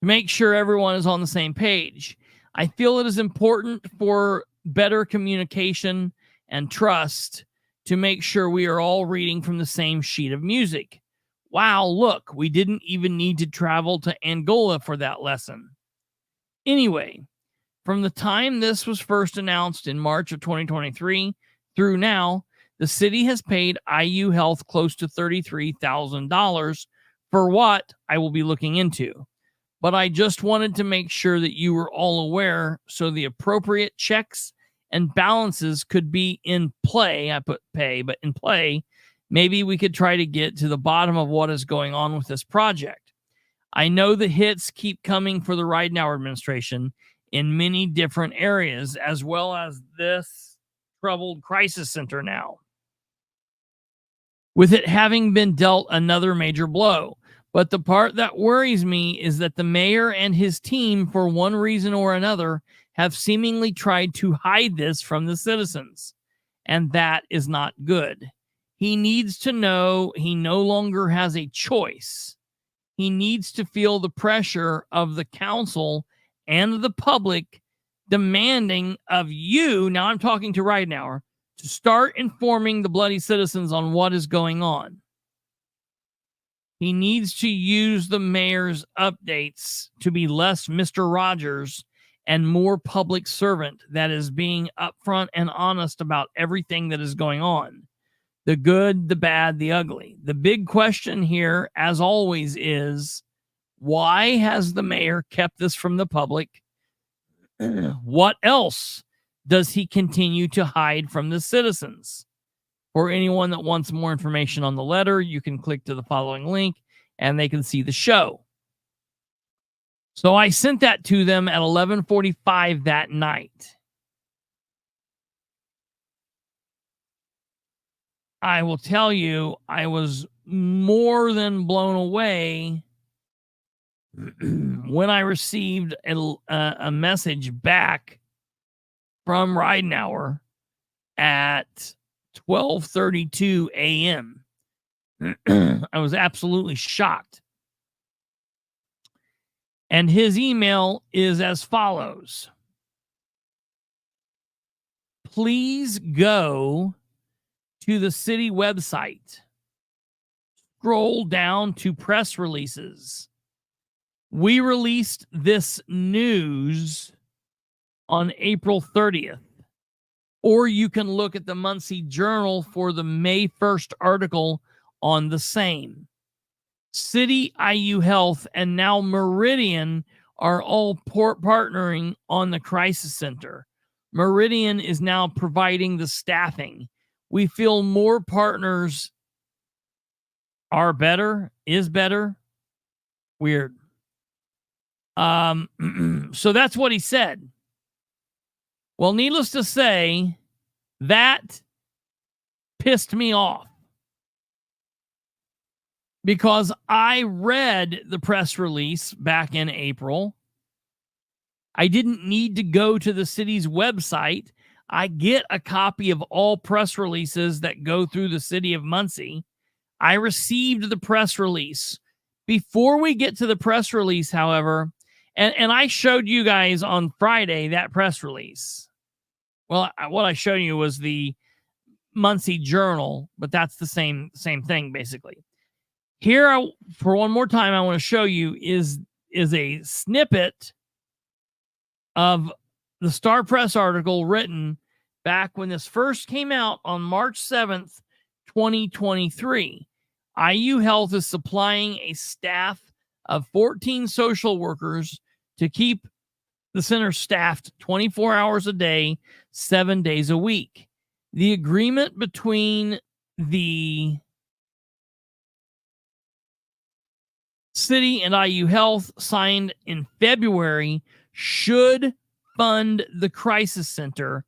Speaker 3: to make sure everyone is on the same page. I feel it is important for better communication and trust to make sure we are all reading from the same sheet of music. Wow, look, we didn't even need to travel to Angola for that lesson. Anyway, from the time this was first announced in March of 2023 through now, the city has paid IU Health close to $33,000 for what I will be looking into. But I just wanted to make sure that you were all aware so the appropriate checks and balances could be in play. I put pay, but in play, maybe we could try to get to the bottom of what is going on with this project. I know the hits keep coming for the Ridenour administration in many different areas, as well as this troubled crisis center now, with it having been dealt another major blow. But the part that worries me is that the mayor and his team, for one reason or another, have seemingly tried to hide this from the citizens. And that is not good. He needs to know he no longer has a choice. He needs to feel the pressure of the council and the public demanding of you, now I'm talking to Ridenour, to start informing the bloody citizens on what is going on. He needs to use the mayor's updates to be less Mr. Rogers and more public servant that is being upfront and honest about everything that is going on. The good, the bad, the ugly. The big question here, as always, is why has the mayor kept this from the public? What else does he continue to hide from the citizens? For anyone that wants more information on the letter, you can click to the following link and they can see the show. So I sent that to them at 11:45 that night. I will tell you, I was more than blown away when I received a message back from Ridenauer at 12:32 a.m. I was absolutely shocked. And his email is as follows. Please go to the city website. Scroll down to press releases. We released this news on April 30th. Or you can look at the Muncie Journal for the May 1st article on the same. City, IU Health, and now Meridian are all partnering on the Crisis Center. Meridian is now providing the staffing. We feel more partners are better, is better. Weird. So that's what he said. Well, needless to say, that pissed me off. Because I read the press release back in April. I didn't need to go to the city's website. I get a copy of all press releases that go through the city of Muncie. I received the press release. Before we get to the press release, however, and I showed you guys on Friday that press release. Well, what I showed you was the Muncie Journal, but that's the same thing, basically. Here, for one more time, I want to show you is a snippet of the Star Press article written back when this first came out on March 7th, 2023. IU Health is supplying a staff of 14 social workers to keep the center staffed 24 hours a day, 7 days a week. The agreement between the City and IU Health signed in February should fund the Crisis Center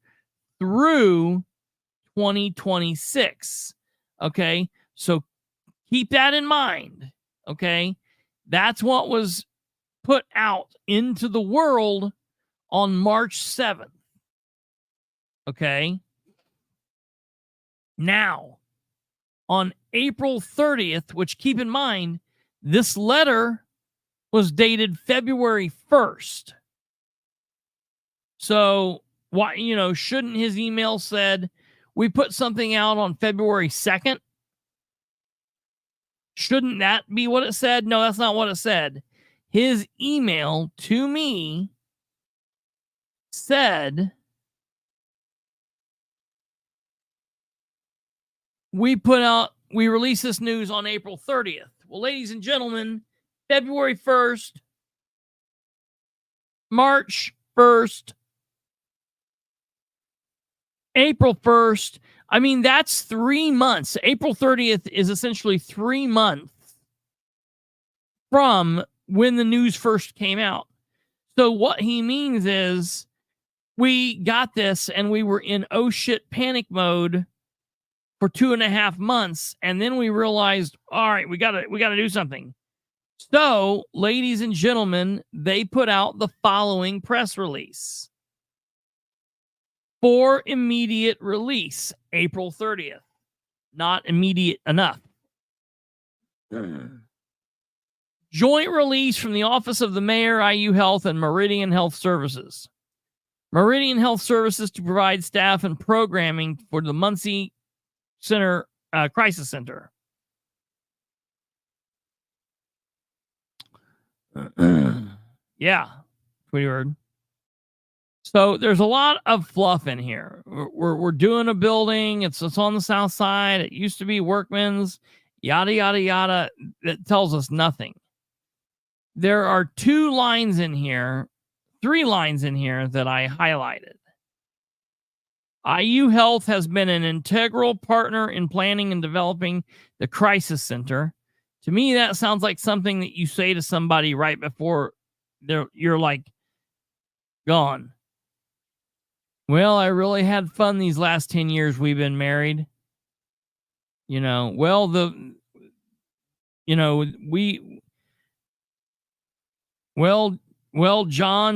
Speaker 3: through 2026. Okay, so keep that in mind. Okay, that's what was put out into the world on March 7th. Okay, now on April 30th, which keep in mind, this letter was dated February 1st. So, why, shouldn't his email said, we put something out on February 2nd? Shouldn't that be what it said? No, that's not what it said. His email to me said, we released this news on April 30th. Well, ladies and gentlemen, February 1st, March 1st, April 1st. I mean, that's 3 months. April 30th is essentially 3 months from when the news first came out. So what he means is we got this and we were in oh shit panic mode for 2.5 months, and then we realized, all right, we gotta do something. So, ladies and gentlemen, they put out the following press release for immediate release, April 30th. Not immediate enough. Joint release from the Office of the Mayor, IU Health, and Meridian Health Services. Meridian Health Services to provide staff and programming for the Muncie Center Crisis Center. Yeah, pretty word. So there's a lot of fluff in here. We're doing a building. It's on the south side. It used to be Workman's. Yada yada yada. That tells us nothing. There are 3 lines in here that I highlighted. IU Health has been an integral partner in planning and developing the crisis center. To me, that sounds like something that you say to somebody right before you're like gone. Well, I really had fun these last 10 years we've been married. John,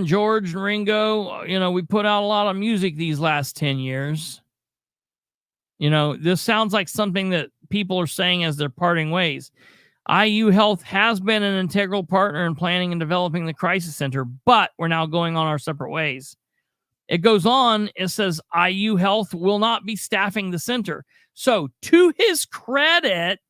Speaker 3: George, and Ringo, we put out a lot of music these last 10 years. This sounds like something that people are saying as they're parting ways. IU Health has been an integral partner in planning and developing the crisis center, but we're now going on our separate ways. It goes on, it says IU Health will not be staffing the center. So to his credit,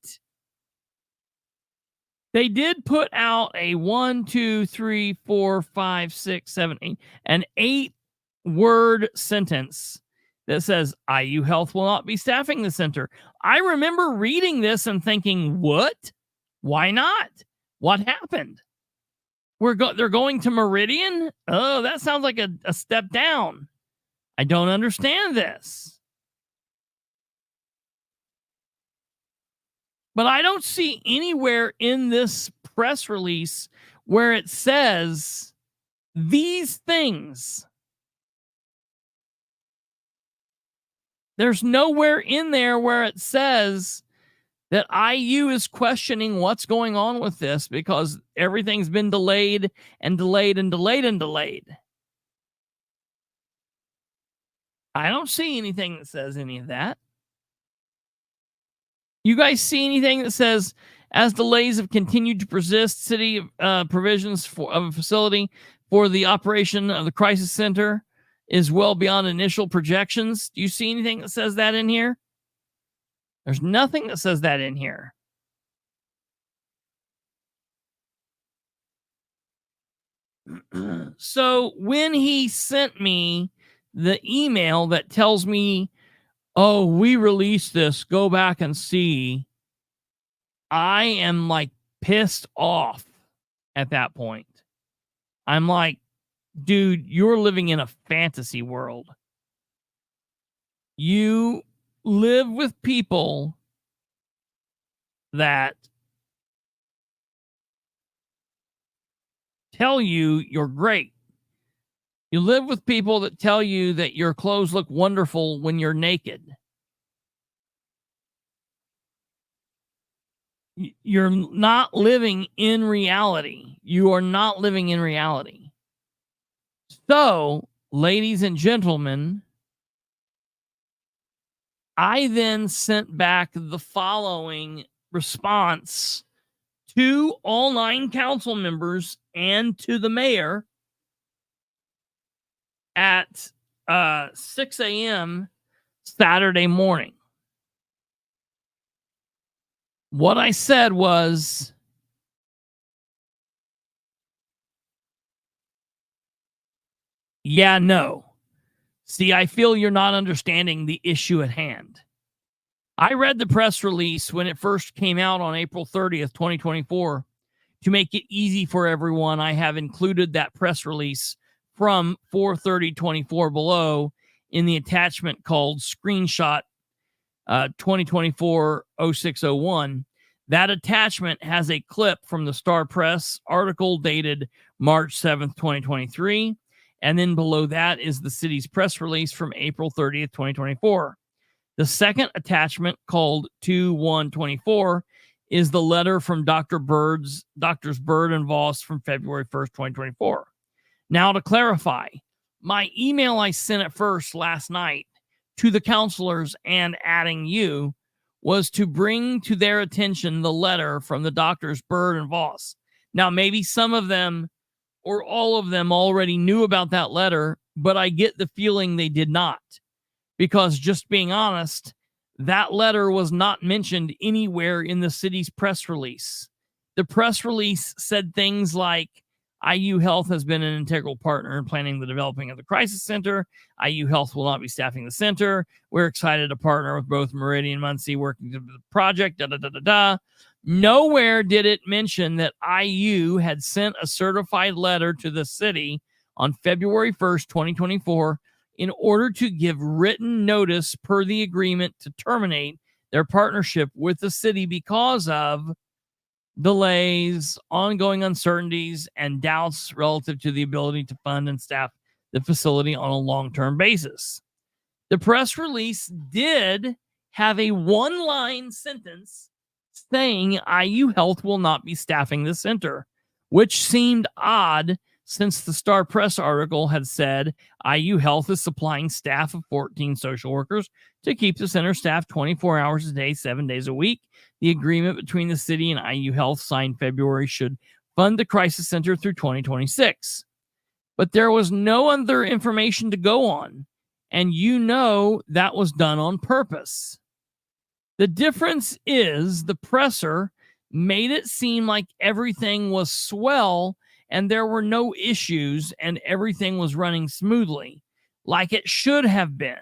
Speaker 3: they did put out a 1, 2, 3, 4, 5, 6, 7, 8, an 8-word sentence that says IU Health will not be staffing the center. I remember reading this and thinking, what? Why not? What happened? They're going to Meridian? Oh, that sounds like a step down. I don't understand this. But I don't see anywhere in this press release where it says these things. There's nowhere in there where it says that IU is questioning what's going on with this because everything's been delayed and delayed and delayed and delayed. I don't see anything that says any of that. You guys see anything that says, as delays have continued to persist, city provisions of a facility for the operation of the crisis center is well beyond initial projections? Do you see anything that says that in here? There's nothing that says that in here. So when he sent me the email that tells me, oh, we released this, go back and see, I am like pissed off at that point. I'm like, dude, you're living in a fantasy world. You live with people that tell you you're great. You live with people that tell you that your clothes look wonderful when you're naked. You're not living in reality. You are not living in reality. So, ladies and gentlemen, I then sent back the following response to all 9 council members and to the mayor at 6 a.m. Saturday morning. What I said was, yeah, no. See, I feel you're not understanding the issue at hand. I read the press release when it first came out on April 30th, 2024. To make it easy for everyone, I have included that press release from 4/30/24 below in the attachment called Screenshot 2024-0601. That attachment has a clip from the Star Press article dated March 7th, 2023. And then below that is the city's press release from April 30th, 2024. The second attachment, called 2/1/24, is the letter from Doctors Bird and Voss from February 1st, 2024. Now, to clarify, my email I sent at first last night to the counselors and adding you was to bring to their attention the letter from the Doctors Bird and Voss. Now, maybe some of them or all of them already knew about that letter but I get the feeling they did not, because just being honest, that letter was not mentioned anywhere in the city's press release. The press release said things like, IU Health has been an integral partner in planning the developing of the crisis center. IU Health will not be staffing the center. We're excited to partner with both Meridian and Muncie working to the project, Nowhere did it mention that IU had sent a certified letter to the city on February 1st, 2024, in order to give written notice per the agreement to terminate their partnership with the city because of delays, ongoing uncertainties, and doubts relative to the ability to fund and staff the facility on a long-term basis. The press release did have a one-line sentence saying IU Health will not be staffing the center, which seemed odd since the Star Press article had said IU Health is supplying staff of 14 social workers to keep the center staffed 24 hours a day, 7 days a week. The agreement between the city and IU Health signed February should fund the crisis center through 2026. But there was no other information to go on, and that was done on purpose. The difference is the presser made it seem like everything was swell and there were no issues and everything was running smoothly, like it should have been.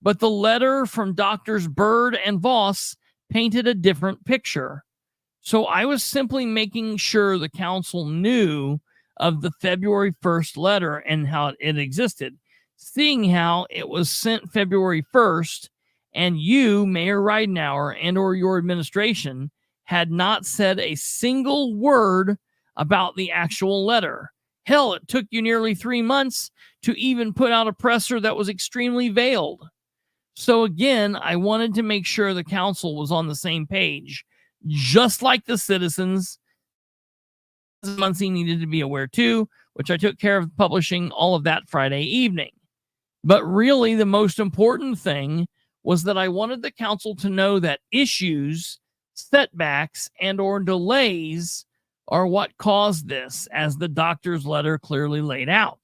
Speaker 3: But the letter from Doctors Bird and Voss painted a different picture. So I was simply making sure the council knew of the February 1st letter and how it existed, seeing how it was sent February 1st and you, Mayor Ridenour, and or your administration had not said a single word about the actual letter. Hell, it took you nearly 3 months to even put out a presser that was extremely veiled. So again, I wanted to make sure the council was on the same page, just like the citizens. Muncie needed to be aware too, which I took care of publishing all of that Friday evening. But really, the most important thing was that I wanted the council to know that issues, setbacks, and or delays are what caused this, as the doctor's letter clearly laid out.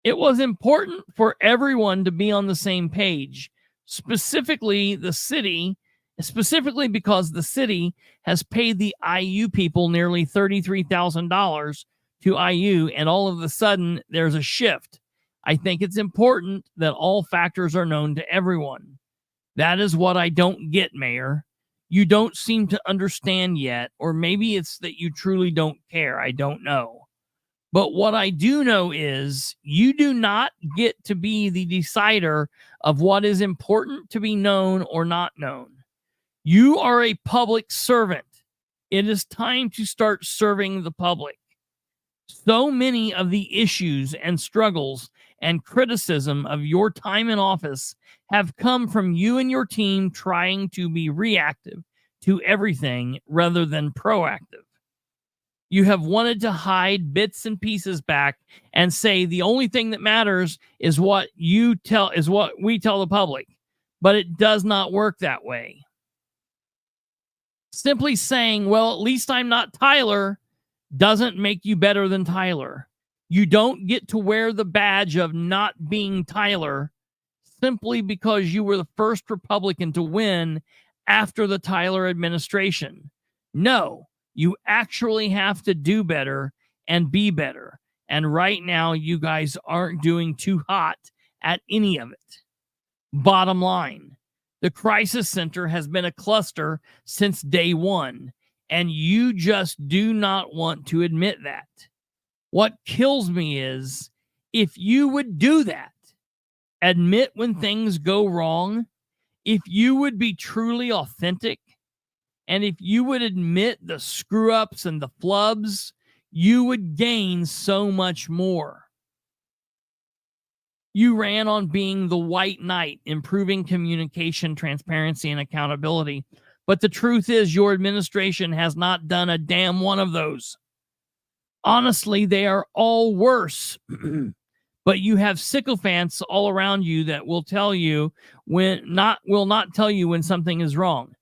Speaker 3: It was important for everyone to be on the same page, specifically because the city has paid the IU people nearly $33,000 to IU, and all of a sudden there's a shift. I think it's important that all factors are known to everyone. That is what I don't get, Mayor. You don't seem to understand yet, or maybe it's that you truly don't care. I don't know. But what I do know is you do not get to be the decider of what is important to be known or not known. You are a public servant. It is time to start serving the public. So many of the issues and struggles and criticism of your time in office have come from you and your team trying to be reactive to everything rather than proactive. You have wanted to hide bits and pieces back and say the only thing that matters is what we tell the public, but it does not work that way. Simply saying, well, at least I'm not Tyler, doesn't make you better than Tyler. You don't get to wear the badge of not being Tyler simply because you were the first Republican to win after the Tyler administration. No, you actually have to do better and be better. And right now, you guys aren't doing too hot at any of it. Bottom line, the crisis center has been a cluster since day one, and you just do not want to admit that. What kills me is if you would do that, admit when things go wrong, if you would be truly authentic, and if you would admit the screw-ups and the flubs, you would gain so much more. You ran on being the white knight, improving communication, transparency, and accountability. But the truth is your administration has not done a damn one of those. Honestly, they are all worse. But you have sycophants all around you that will tell you will not tell you when something is wrong.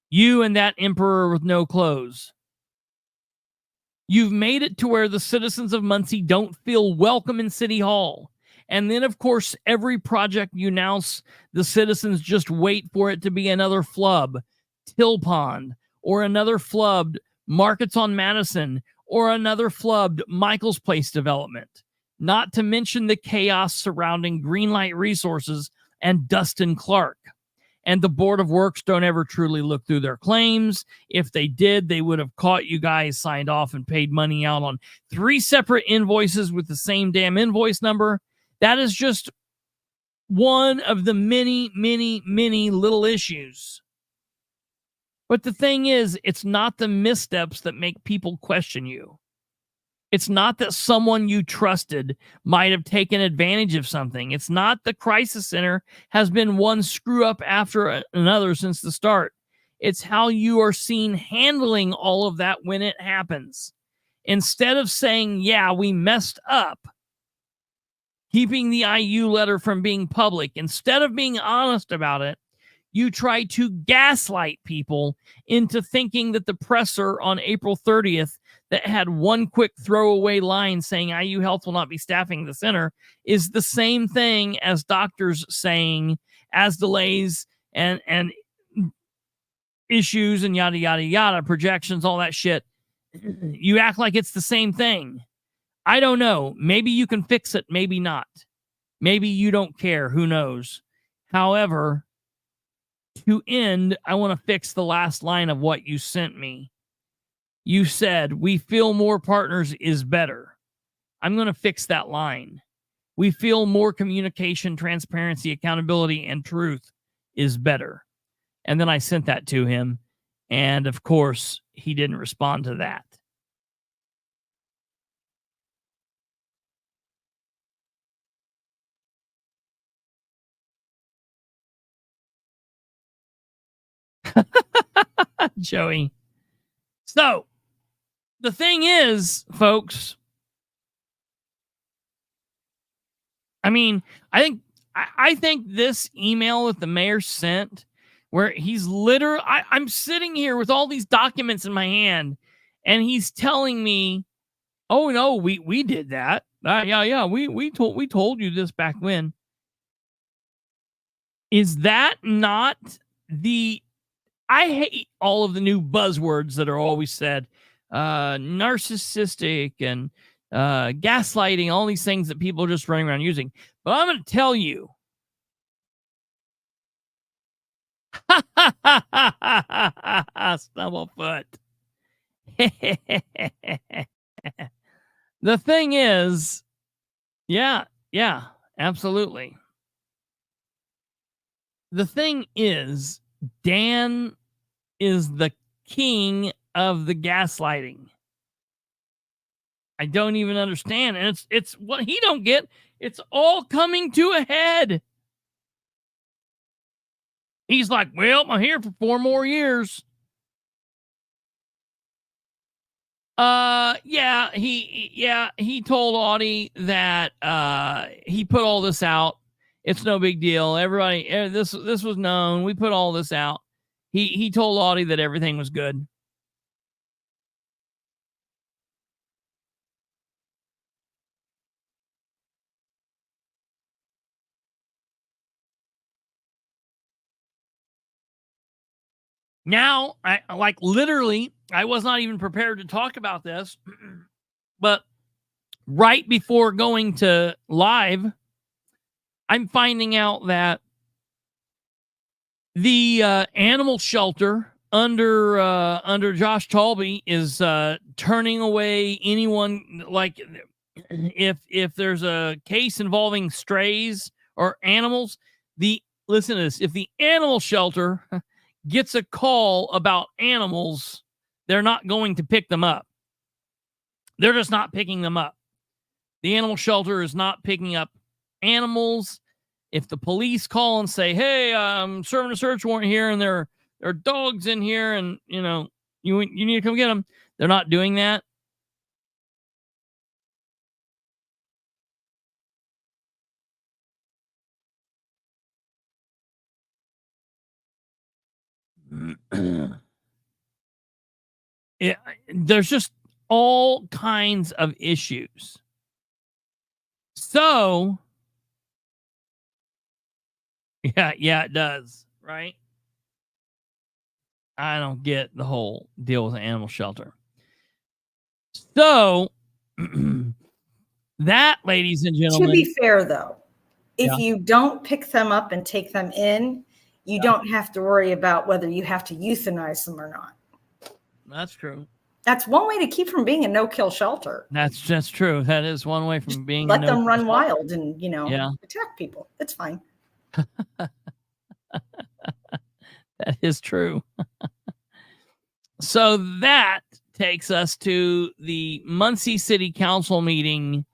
Speaker 3: You and that emperor with no clothes. You've made it to where the citizens of Muncie don't feel welcome in City Hall. And then, of course, every project you announce, the citizens just wait for it to be another flub, Till Pond, or another flubbed Markets on Madison, or another flubbed Michael's Place development. Not to mention the chaos surrounding Greenlight Resources and Dustin Clark. And the Board of Works don't ever truly look through their claims. If they did, they would have caught you guys, signed off, and paid money out on 3 separate invoices with the same damn invoice number. That is just one of the many, many, many little issues. But the thing is, it's not the missteps that make people question you. It's not that someone you trusted might have taken advantage of something. It's not the Crisis Center has been one screw up after another since the start. It's how you are seen handling all of that when it happens. Instead of saying, yeah, we messed up, keeping the IU letter from being public, instead of being honest about it, you try to gaslight people into thinking that the presser on April 30th that had one quick throwaway line saying IU Health will not be staffing the center is the same thing as doctors saying as delays and issues and yada, yada, yada, projections, all that shit. You act like it's the same thing. I don't know. Maybe you can fix it. Maybe not. Maybe you don't care. Who knows? However, to end, I want to fix the last line of what you sent me. You said, we feel more partners is better. I'm going to fix that line. We feel more communication, transparency, accountability, and truth is better. And then I sent that to him. And of course, he didn't respond to that. Joey. So, the thing is, folks, I mean, I think this email that the mayor sent, where he's literally, I'm sitting here with all these documents in my hand, and he's telling me, "Oh no, we did that. Yeah, we told you this back when." Is that not the? I hate all of the new buzzwords that are always said, narcissistic and gaslighting, all these things that people are just running around using. But I'm going to tell you, Stumblefoot. The thing is, yeah, absolutely. The thing is, Dan is the king of the gaslighting. I don't even understand. And it's what he don't get. It's all coming to a head. He's like, well, I'm here for 4 more years. He told Audie that he put all this out. It's no big deal. Everybody, this was known. We put all this out. He told Audie that everything was good. Now, I was not even prepared to talk about this, but right before going to live, I'm finding out that the animal shelter under Josh Talby is turning away anyone, like if there's a case involving strays or animals. Listen to this: if the animal shelter gets a call about animals, they're not going to pick them up. They're just not picking them up. The animal shelter is not picking up animals. If the police call and say, hey, I'm serving a search warrant here and there are dogs in here and, you need to come get them, they're not doing that. There's just all kinds of issues. So, yeah, it does, right? I don't get the whole deal with an animal shelter. So, that, ladies and gentlemen.
Speaker 2: To be fair, though, if
Speaker 3: Yeah.
Speaker 2: you don't pick them up and take them in, you don't have to worry about whether you have to euthanize them or not.
Speaker 3: That's true.
Speaker 2: That's one way to keep from being a no-kill shelter.
Speaker 3: That's true. That is one way from being.
Speaker 2: Let them run wild and, attack people. It's fine.
Speaker 3: That is true. So that takes us to the Muncie City Council meeting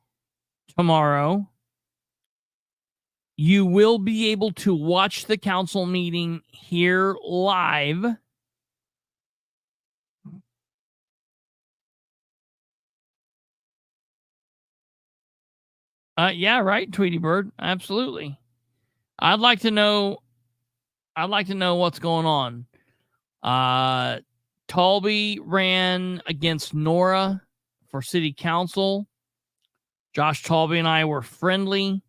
Speaker 3: tomorrow. You will be able to watch the council meeting here live. Yeah, right, Tweety Bird. Absolutely. I'd like to know what's going on. Talby ran against Nora for city council. Josh Talby and I were friendly.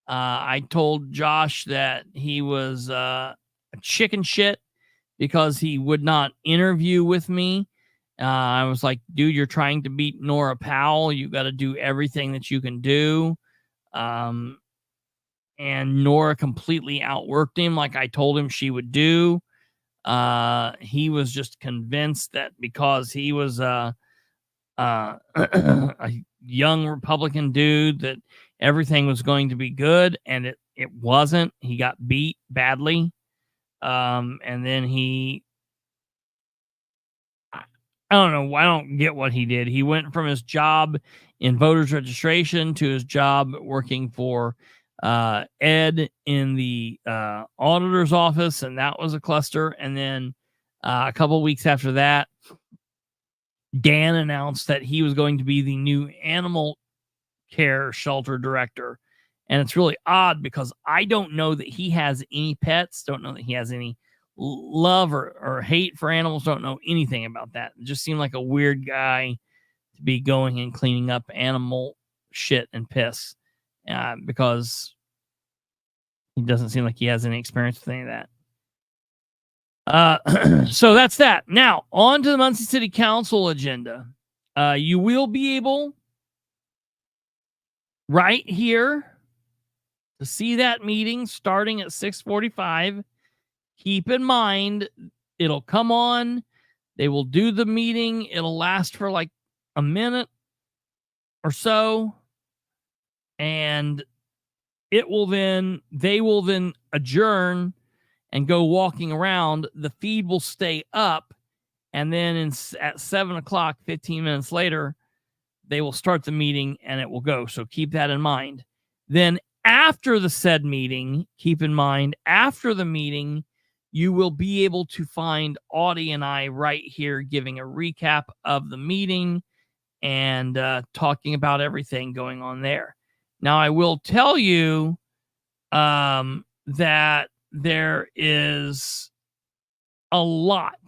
Speaker 3: I told Josh that he was a chicken shit because he would not interview with me. I was like, dude, you're trying to beat Nora Powell. You got to do everything that you can do. And Nora completely outworked him like I told him she would do. He was just convinced that because he was a young Republican dude that everything was going to be good, and it wasn't. He got beat badly. And then I don't know. I don't get what he did. He went from his job in voters registration to his job working for Ed in the auditor's office, and that was a cluster. And then a couple of weeks after that, Dan announced that he was going to be the new animal care shelter director. And it's really odd because I don't know that he has any pets, don't know that he has any love or hate for animals, don't know anything about that. It just seemed like a weird guy to be going and cleaning up animal shit and piss because he doesn't seem like he has any experience with any of that. So that's that. Now, on to the Muncie City Council agenda. You will be able right here to see that meeting starting at 6:45. Keep in mind, it'll come on. They will do the meeting. It'll last for like a minute or so. And they will then adjourn and go walking around. The feed will stay up. And then at 7 o'clock, 15 minutes later, they will start the meeting and it will go. So keep that in mind. Then after the said meeting, keep in mind, after the meeting, you will be able to find Audie and I right here giving a recap of the meeting and talking about everything going on there. Now, I will tell you that there is a lot.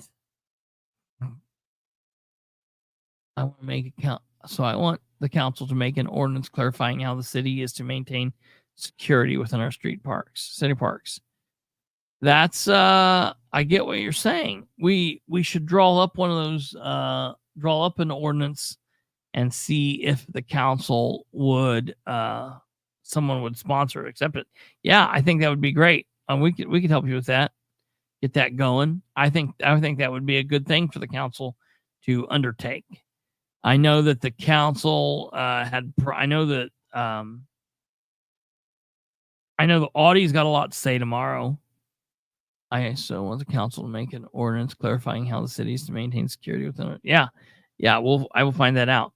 Speaker 3: I want to make a count. So I want the council to make an ordinance clarifying how the city is to maintain security within our city parks. That's I get what you're saying. We should draw up one of those, draw up an ordinance and see if the council would someone would sponsor it, accept it. Yeah, I think that would be great. We could help you with that. Get that going. I think that would be a good thing for the council to undertake. I know that the council I know that Audie's got a lot to say tomorrow. I so want the council to make an ordinance clarifying how the city is to maintain security within it. Yeah. I will find that out.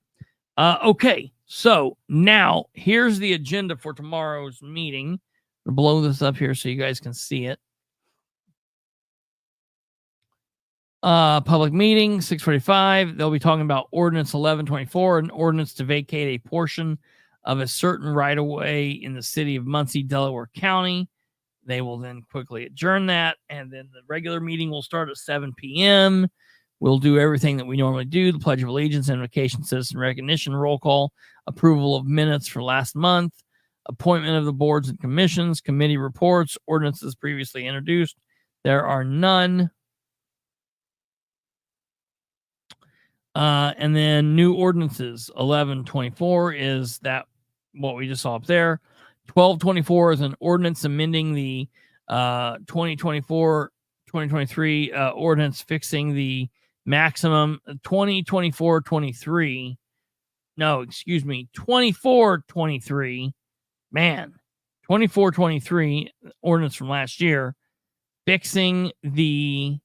Speaker 3: Okay, so now here's the agenda for tomorrow's meeting. I'll blow this up here so you guys can see it. Public meeting, 6:45. They'll be talking about Ordinance 1124, an ordinance to vacate a portion of a certain right-of-way in the city of Muncie, Delaware County. They will then quickly adjourn that, and then the regular meeting will start at 7 p.m. We'll do everything that we normally do: the Pledge of Allegiance, invocation, citizen recognition, roll call, approval of minutes for last month, appointment of the boards and commissions, committee reports, ordinances previously introduced. There are none. And then new ordinances. 1124 is that what we just saw up there. 1224 is an ordinance amending the 2024-2023 ordinance fixing the maximum 2024-23. No, excuse me, 24-23. Man, 24-23 ordinance from last year, fixing the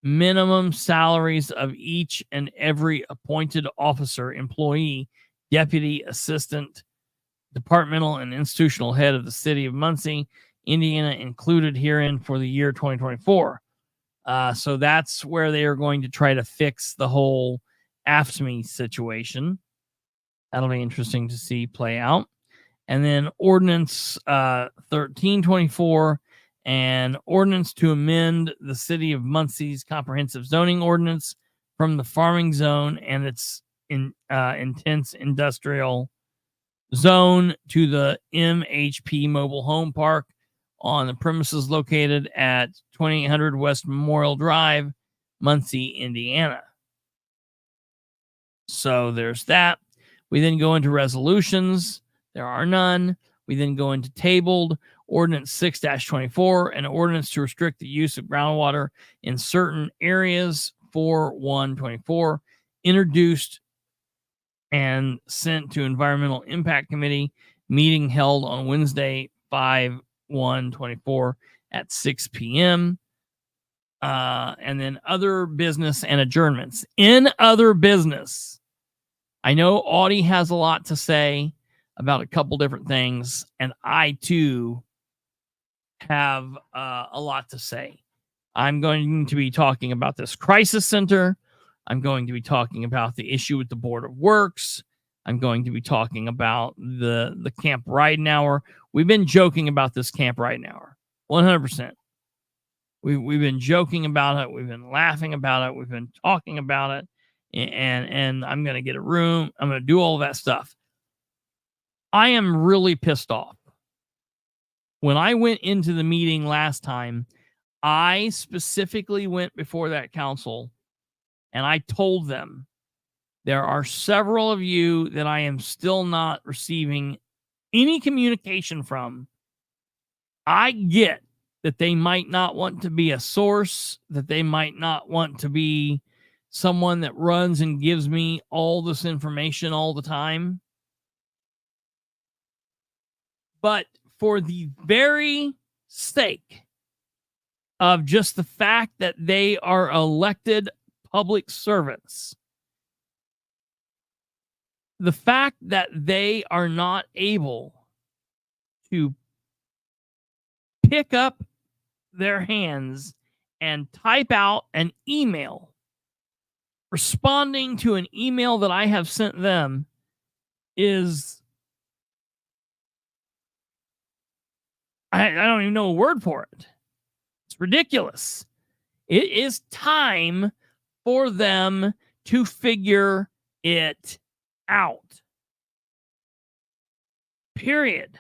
Speaker 3: minimum salaries of each and every appointed officer, employee, deputy, assistant, departmental, and institutional head of the city of Muncie, Indiana, included herein for the year 2024. So that's where they are going to try to fix the whole AFSCME situation. That'll be interesting to see play out. And then ordinance 1324, an ordinance to amend the city of Muncie's comprehensive zoning ordinance from the farming zone and its intense industrial zone to the MHP mobile home park on the premises located at 2800 West Memorial Drive, Muncie, Indiana. So there's that. We then go into resolutions. There are none. We then go into tabled ordinance 6-24, an ordinance to restrict the use of groundwater in certain areas, 4/1/24, introduced and sent to Environmental Impact Committee, meeting held on Wednesday, 5/1/24 at 6 p.m. And then other business and adjournments. In other business, I know Audie has a lot to say about a couple different things, and I too have a lot to say. I'm going to be talking about this crisis center. I'm going to be talking about the issue with the Board of Works. I'm going to be talking about the Camp Riding Hour. We've been joking about this Camp Riding Hour, 100%. We've been joking about it. We've been laughing about it. We've been talking about it. And I'm going to get a room. I'm going to do all that stuff. I am really pissed off. When I went into the meeting last time, I specifically went before that council and I told them there are several of you that I am still not receiving any communication from. I get that they might not want to be a source, that they might not want to be someone that runs and gives me all this information all the time. But for the very sake of just the fact that they are elected public servants, the fact that they are not able to pick up their hands and type out an email responding to an email that I have sent them is, I don't even know a word for it. It's ridiculous. It is time for them to figure it out. Period.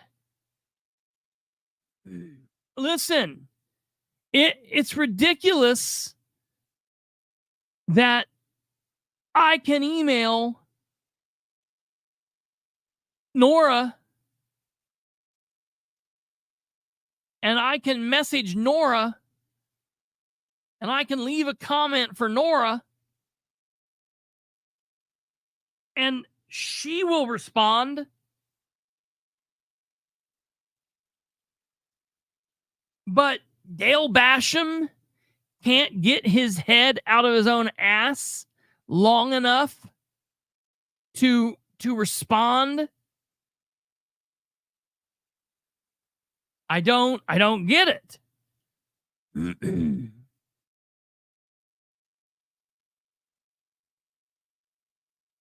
Speaker 3: Listen, it's ridiculous that I can email Nora and I can message Nora and I can leave a comment for Nora and she will respond. But Dale Basham can't get his head out of his own ass long enough to respond. I don't get it.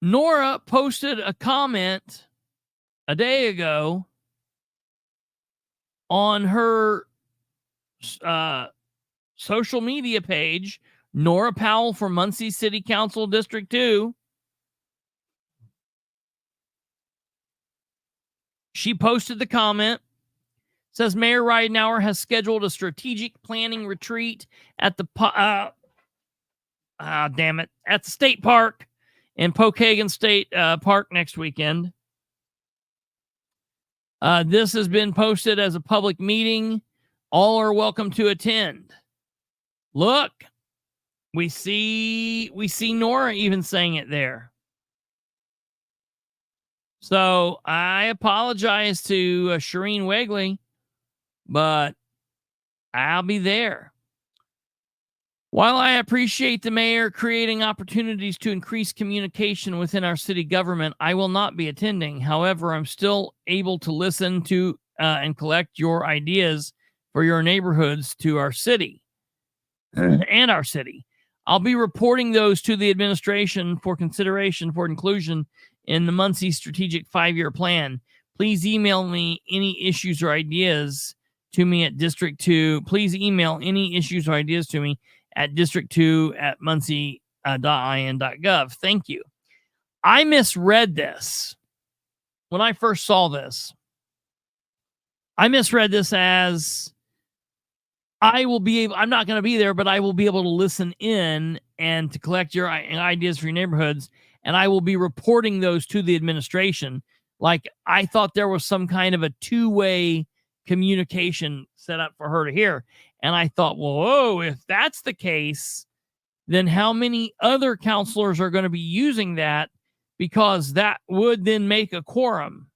Speaker 3: Nora posted a comment a day ago on her social media page, Nora Powell for Muncie City Council District 2. She posted the comment. Says Mayor Ridenour has scheduled a strategic planning retreat at the at the state park in Pokagon State Park next weekend. This has been posted as a public meeting. All are welcome to attend. Look, we see Nora even saying it there. So I apologize to Shireen Wegley, but I'll be there. While I appreciate the mayor creating opportunities to increase communication within our city government, I will not be attending. However, I'm still able to listen to and collect your ideas for your neighborhoods to our city and our city. I'll be reporting those to the administration for consideration for inclusion in the Muncie Strategic 5-Year Plan. Please email me any issues or ideas to me at District 2. Please email any issues or ideas to me at district2@muncie.in.gov. Thank you. I misread this when I first saw this. I misread this as I'm not going to be there, but I will be able to listen in and to collect your ideas for your neighborhoods, and I will be reporting those to the administration. Like, I thought there was some kind of a two-way communication set up for her to hear. And I thought, whoa, if that's the case, then how many other counselors are going to be using that? Because that would then make a quorum.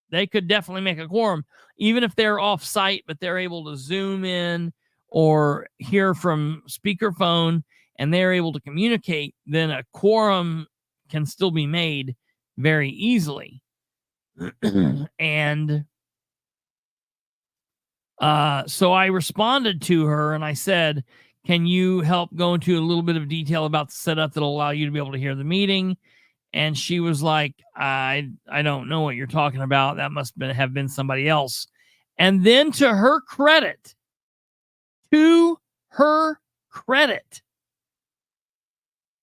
Speaker 3: They could definitely make a quorum, even if they're off site, but they're able to zoom in or hear from speakerphone and they're able to communicate, then a quorum can still be made very easily. And so I responded to her and I said, can you help go into a little bit of detail about the setup that'll allow you to be able to hear the meeting? And she was like, I don't know what you're talking about. That must have been somebody else. And then to her credit,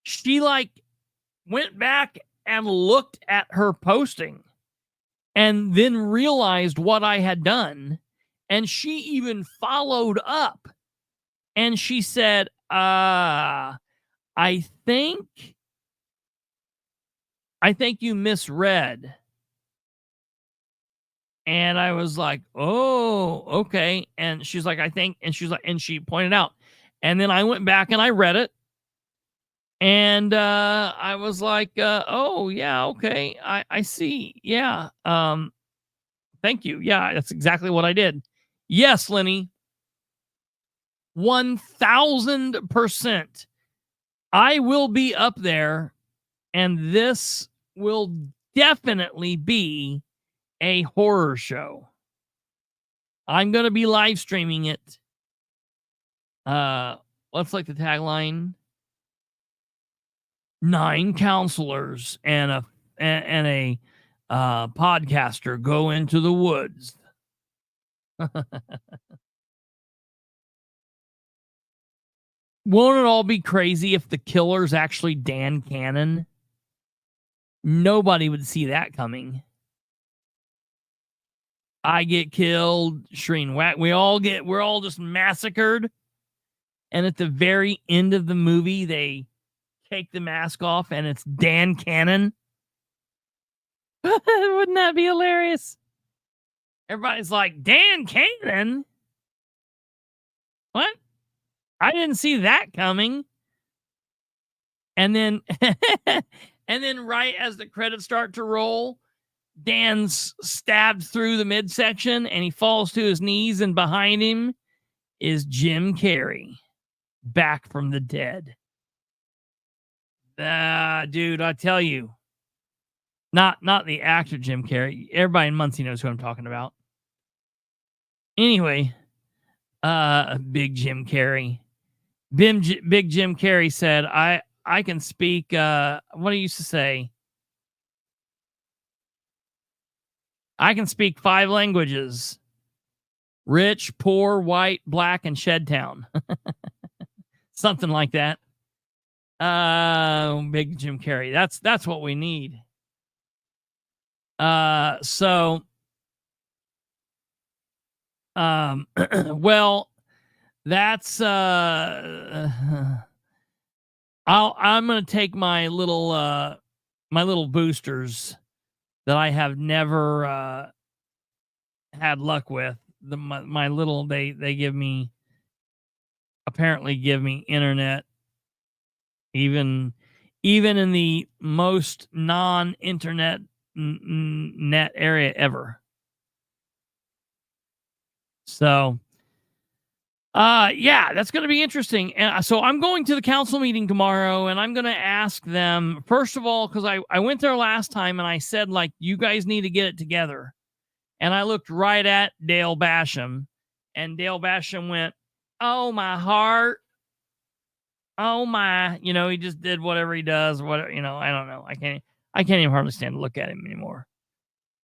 Speaker 3: she went back and looked at her posting and then realized what I had done. And she even followed up and she said, I think you misread. And I was like, oh, okay. And she's like, and she pointed out. And then I went back and I read it. And I was like, oh, yeah, okay. I see. Yeah. Thank you. Yeah, that's exactly what I did. Yes, Lenny. 1000%. I will be up there, and this will definitely be a horror show. I'm going to be live streaming it. What's like the tagline? 9 counselors and a podcaster go into the woods. Won't it all be crazy if the killer's actually Dan Cannon? Nobody would see that coming. I get killed, Shreen Whack. We're all just massacred. And at the very end of the movie, they take the mask off and it's Dan Cannon. Wouldn't that be hilarious? Everybody's like, Dan Cannon? What? I didn't see that coming. And then right as the credits start to roll, Dan's stabbed through the midsection and he falls to his knees, and behind him is Jim Carrey, back from the dead. Dude, I tell you. Not the actor Jim Carrey. Everybody in Muncie knows who I'm talking about. Anyway, Big Jim Carrey. Big Jim Carrey said, I can speak, what he used to say? I can speak 5 languages. Rich, poor, white, black, and Shedtown. Something like that. Big Jim Carrey. That's what we need. So well, that's I'm gonna take my little boosters that I have never had luck with. My little they apparently give me internet even in the most non-internet net area ever. So yeah, that's going to be interesting. And so I'm going to the council meeting tomorrow, and I'm going to ask them, first of all, because I went there last time and I said, like, you guys need to get it together. And I looked right at Dale Basham, and Dale Basham went, "Oh, my heart. Oh, my," he just did whatever he does. Whatever, I don't know. I can't even hardly stand to look at him anymore.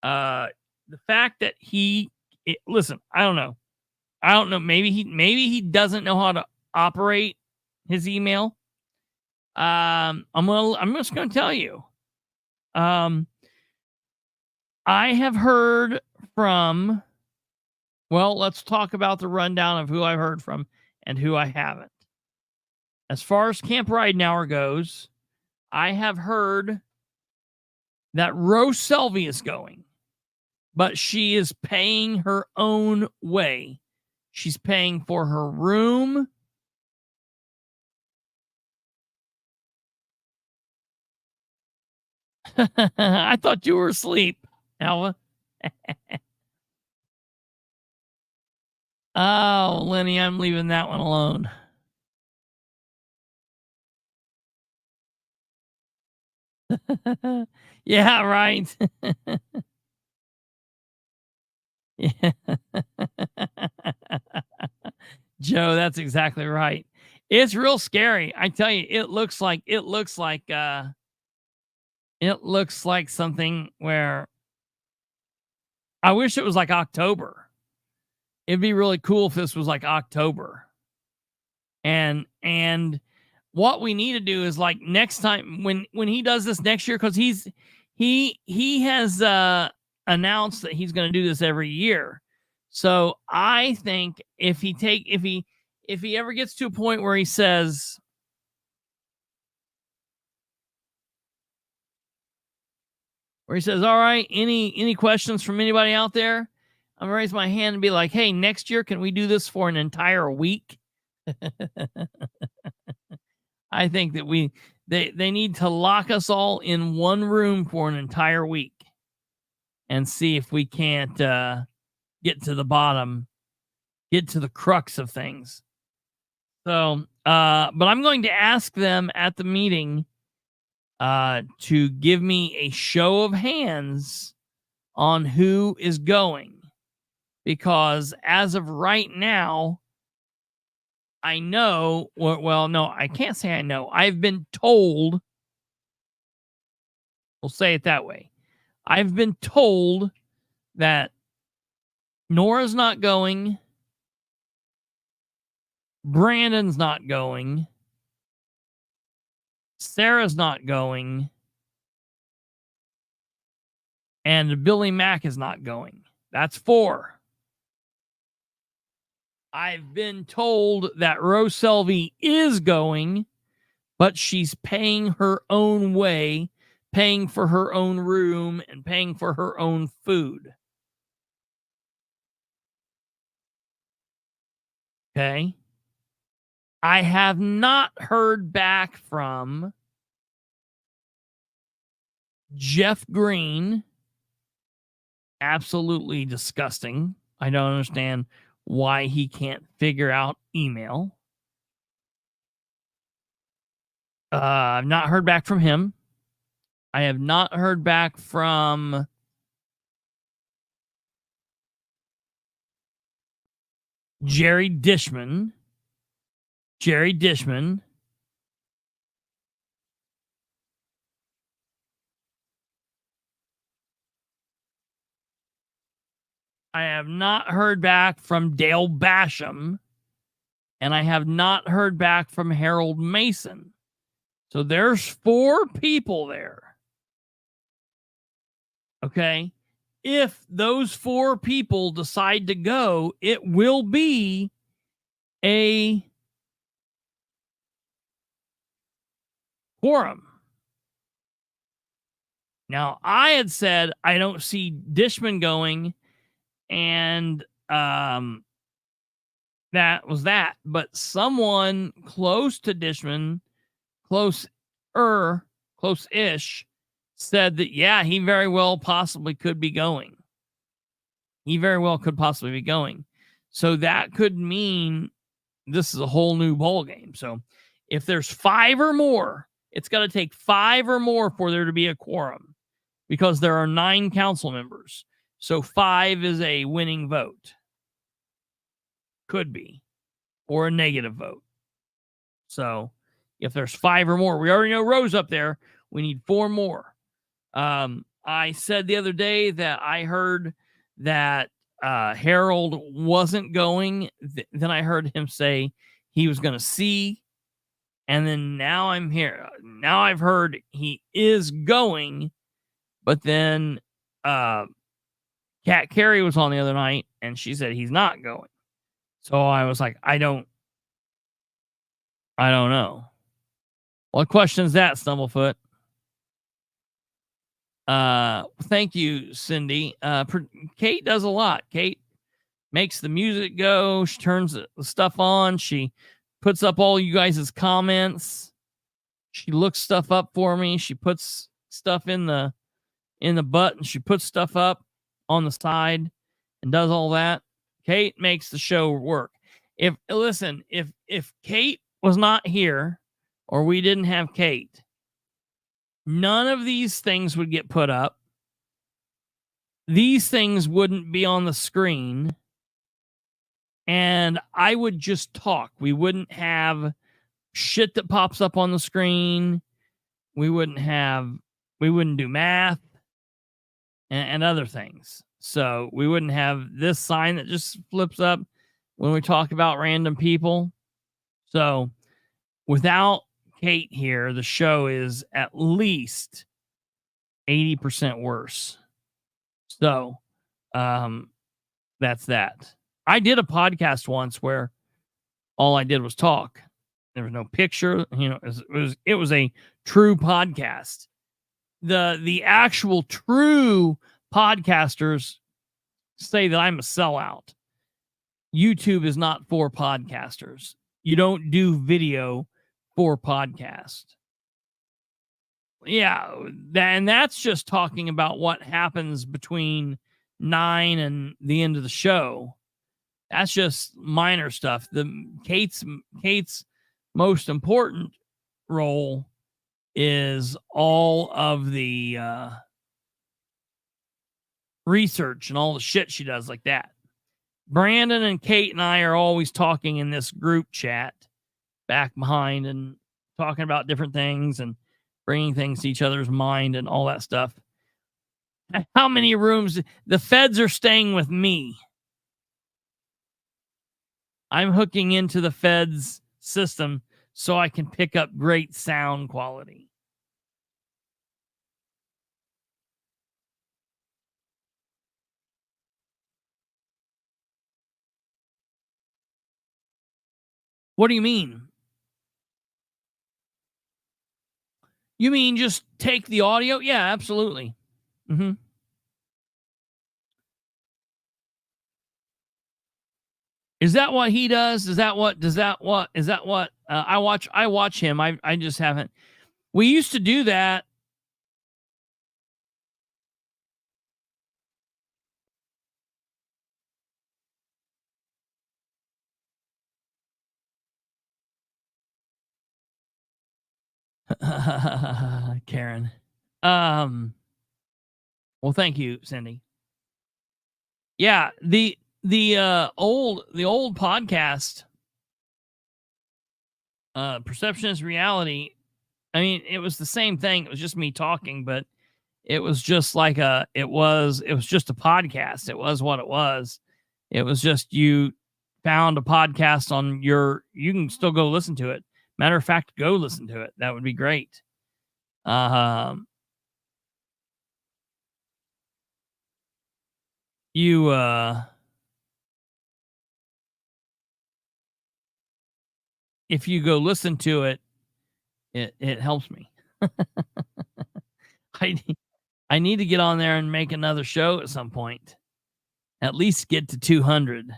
Speaker 3: The fact that listen, I don't know. Maybe he doesn't know how to operate his email. I'm just gonna tell you. I have heard from. Well, let's talk about the rundown of who I've heard from and who I haven't. As far as Camp Ridenhour goes, I have heard that Rose Selvey is going, but she is paying her own way. She's paying for her room. I thought you were asleep, Alva. Oh, Lenny, I'm leaving that one alone. Yeah, right. Yeah. Joe, that's exactly right. It's real scary. I tell you, it looks like something where I wish it was like October. It'd be really cool if this was like October. And what we need to do is, like, next time when he does this next year, because he has announced that he's going to do this every year. So I think if he ever gets to a point where he says, all right, any questions from anybody out there? I'm going to raise my hand and be like, hey, next year, can we do this for an entire week? I think that they need to lock us all in one room for an entire week and see if we can't get to the bottom, get to the crux of things. So, but I'm going to ask them at the meeting to give me a show of hands on who is going. Because as of right now, I know, well, no, I can't say I know. I've been told, we'll say it that way. I've been told that Nora's not going, Brandon's not going, Sarah's not going, and Billy Mack is not going. That's 4. I've been told that Rose Selvey is going, but she's paying her own way, paying for her own room, and paying for her own food. Okay. I have not heard back from Jeff Green. Absolutely disgusting. I don't understand why he can't figure out email. I've not heard back from him. I have not heard back from Jerry Dishman. I have not heard back from Dale Basham, and I have not heard back from Harold Mason. So there's 4 people there. Okay. If those 4 people decide to go, it will be a quorum. Now, I had said I don't see Dishman going, and that was that. But someone close to Dishman, close-ish, said that, yeah, he very well possibly could be going. He very well could possibly be going. So that could mean this is a whole new ball game. So if there's 5 or more, it's got to take 5 or more for there to be a quorum, because there are 9 council members. So 5 is a winning vote. Could be. Or a negative vote. So if there's 5 or more, we already know Rose up there. We need 4 more. I said the other day that I heard that Harold wasn't going. Then I heard him say he was going to see. And then now I'm here. Now I've heard he is going. But then Kat Carey was on the other night, and she said he's not going. So I was like, I don't know. What question is that, Stumblefoot? Thank you, Cindy. Kate does a lot. Kate makes the music go. She turns the stuff on. She puts up all you guys' comments. She looks stuff up for me. She puts stuff in the button. She puts stuff up on the side and does all that. Kate makes the show work. If Kate was not here, or we didn't have Kate, none of these things would get put up. These things wouldn't be on the screen. And I would just talk. We wouldn't have shit that pops up on the screen. We wouldn't do math and other things. So we wouldn't have this sign that just flips up when we talk about random people. So without Kate here, the show is at least 80% worse. So that's that. I did a podcast once where all I did was talk. There was no picture. It was a true podcast. The actual true podcasters say that I'm a sellout. YouTube is not for podcasters. You don't do video for podcast. Yeah, and that's just talking about what happens between 9 and the end of the show. That's just minor stuff. Kate's most important role is all of the research and all the shit she does like that. Brandon and Kate and I are always talking in this group chat back behind and talking about different things and bringing things to each other's mind and all that stuff. How many rooms? The feds are staying with me. I'm hooking into the feds system so I can pick up great sound quality. What do you mean? You mean just take the audio? Yeah, absolutely. Mm-hmm. Is that what he does? I watch him. I just haven't. We used to do that. Karen. Well, thank you, Cindy. Yeah, the old podcast, Perception is Reality. I mean, it was the same thing. It was just me talking, but it was just like it was just a podcast. It was what it was. It was just you found a podcast on you can still go listen to it, Matter of fact, go listen to it. That would be great. If you go listen to it, it helps me. I need to get on there and make another show at some point. At least get to 200.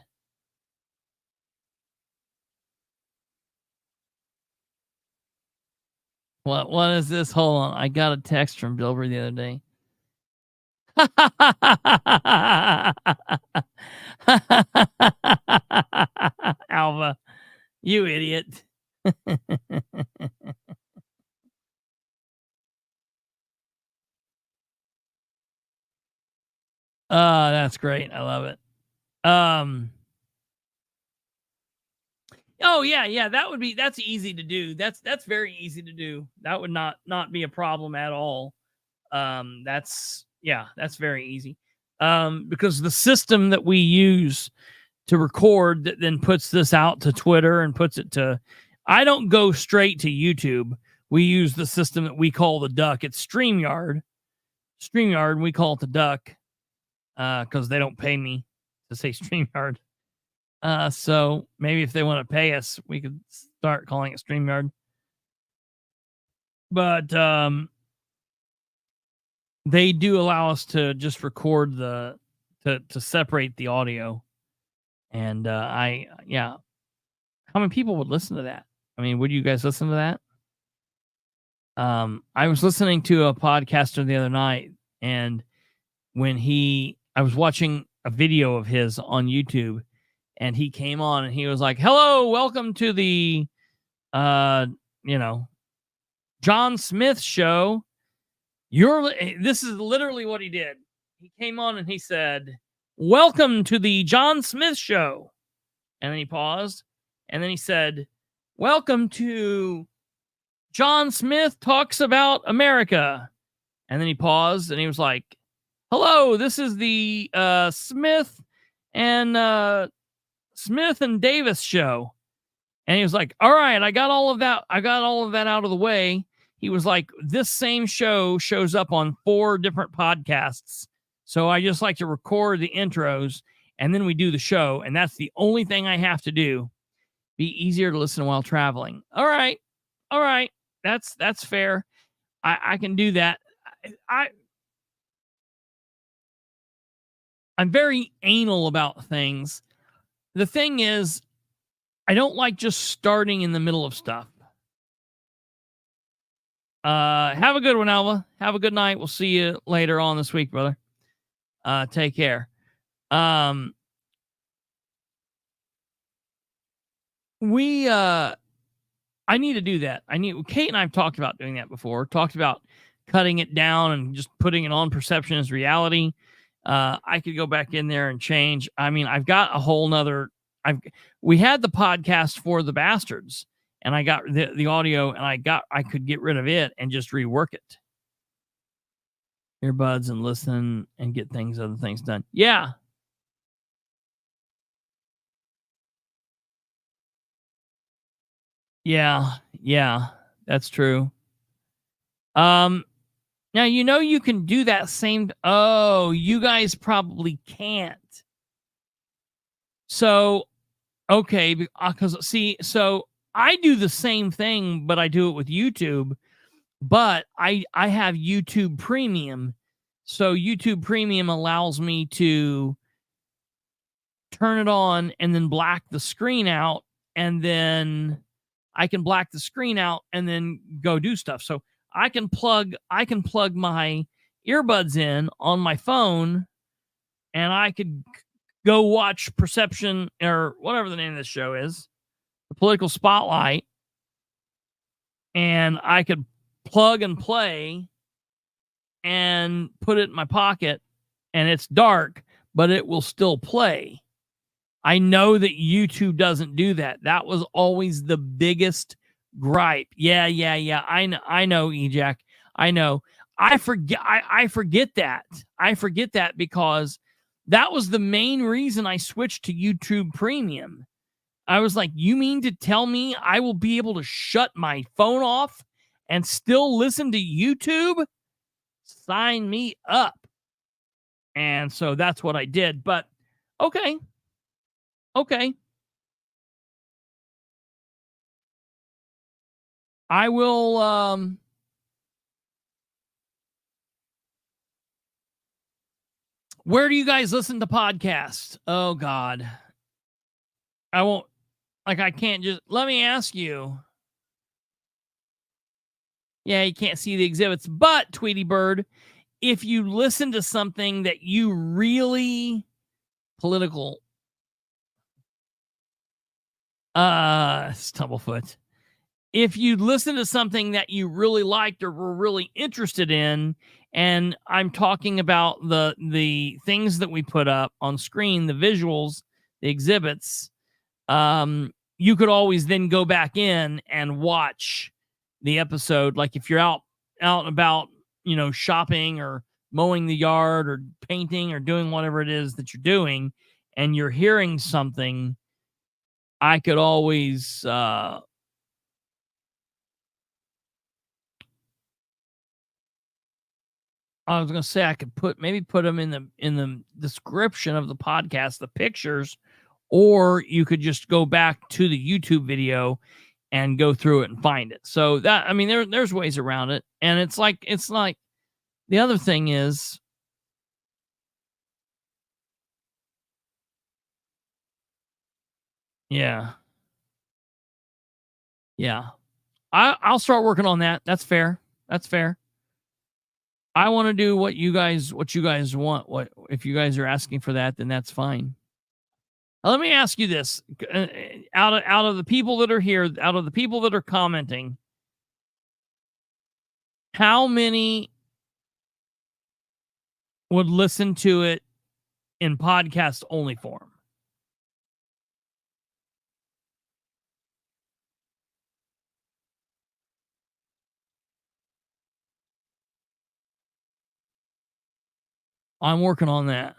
Speaker 3: What is this? Hold on. I got a text from Bilbrey the other day. Alva, you idiot. That's great. I love it. Oh yeah, that's easy to do. That's very easy to do. That would not be a problem at all. That's very easy. Because the system that we use to record that then puts this out to Twitter and puts it to, I don't go straight to YouTube. We use the system that we call the duck. It's StreamYard. And we call it the duck. Because they don't pay me to say StreamYard. So maybe if they want to pay us, we could start calling it StreamYard. But they do allow us to just record to separate the audio. And how many people would listen to that? I mean, would you guys listen to that? I was listening to a podcaster the other night, and I was watching a video of his on YouTube, and he came on and he was like, "Hello, welcome to the, John Smith show. This is literally what he did. He came on and he said, "Welcome to the John Smith show." And then he paused, and then he said, "Welcome to John Smith Talks About America." And then he paused and he was like, "Hello, this is the Smith and Davis show." And he was like, "All right, I got all of that out of the way." He was like, "This same show shows up on 4 different podcasts. So I just like to record the intros and then we do the show. And that's the only thing I have to do. Be easier to listen while traveling." All right. That's fair. I can do that. I'm very anal about things. The thing is, I don't like just starting in the middle of stuff. Have a good one, Alva. Have a good night. We'll see you later on this week, brother. Take care. I need to do that. Kate and I have talked about doing that before. Talked about cutting it down and just putting it on Perception as Reality. I could go back in there and change. I mean, I've got a whole nother. We had the podcast for the Bastards, and I got the audio, and I could get rid of it and just rework it. Earbuds and listen and get other things done. Yeah. Yeah, that's true. Now, you can do that same. Oh, you guys probably can't. So, okay, because so I do the same thing, but I do it with YouTube. But I have YouTube Premium. So YouTube Premium allows me to turn it on and then black the screen out, and then I can black the screen out and then go do stuff. So I can plug my earbuds in on my phone, and I could go watch Perception, or whatever the name of this show is, the Political Spotlight, and I could plug and play and put it in my pocket, and it's dark, but it will still play. I know that YouTube doesn't do that. That was always the biggest gripe. Yeah. I know, Ejac. I know. I forget that. I forget that because that was the main reason I switched to YouTube Premium. I was like, you mean to tell me I will be able to shut my phone off and still listen to YouTube? Sign me up. And so that's what I did. But okay. I will where do you guys listen to podcasts? Oh God. I won't, like, I can't just, let me ask you. Yeah, you can't see the exhibits, but Tweety Bird, if you listen to something that you really political, Stumblefoot. If you listen to something that you really liked or were really interested in, and I'm talking about the things that we put up on screen, the visuals, the exhibits, you could always then go back in and watch the episode. Like if you're out and about, shopping or mowing the yard or painting or doing whatever it is that you're doing, and you're hearing something, I could always I was going to say I could put them in the description of the podcast, the pictures, or you could just go back to the YouTube video and go through it and find it. So that, I mean, there's ways around it. And it's like the other thing is, yeah. I'll start working on that. That's fair. I want to do what you guys want. What if you guys are asking for that, then that's fine. Now, let me ask you this: out of the people that are here, out of the people that are commenting, how many would listen to it in podcast only form? I'm working on that.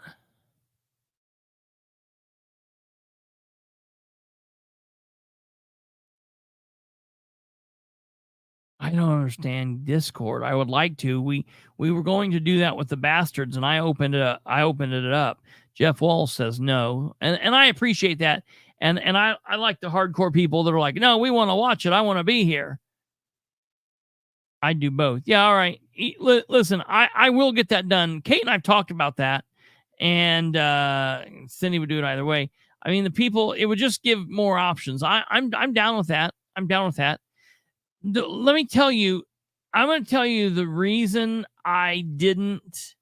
Speaker 3: I don't understand Discord. I would like to. We were going to do that with the bastards, and I opened it up. Jeff Walls says no, and I appreciate that. And I like the hardcore people that are like, no, we want to watch it. I want to be here. I do both. Yeah, all right. Listen, I will get that done. Kate and I've talked about that, and Cindy would do it either way. I mean, the people, it would just give more options. I'm down with that. I'm down with that. Let me tell you, I'm going to tell you the reason I didn't.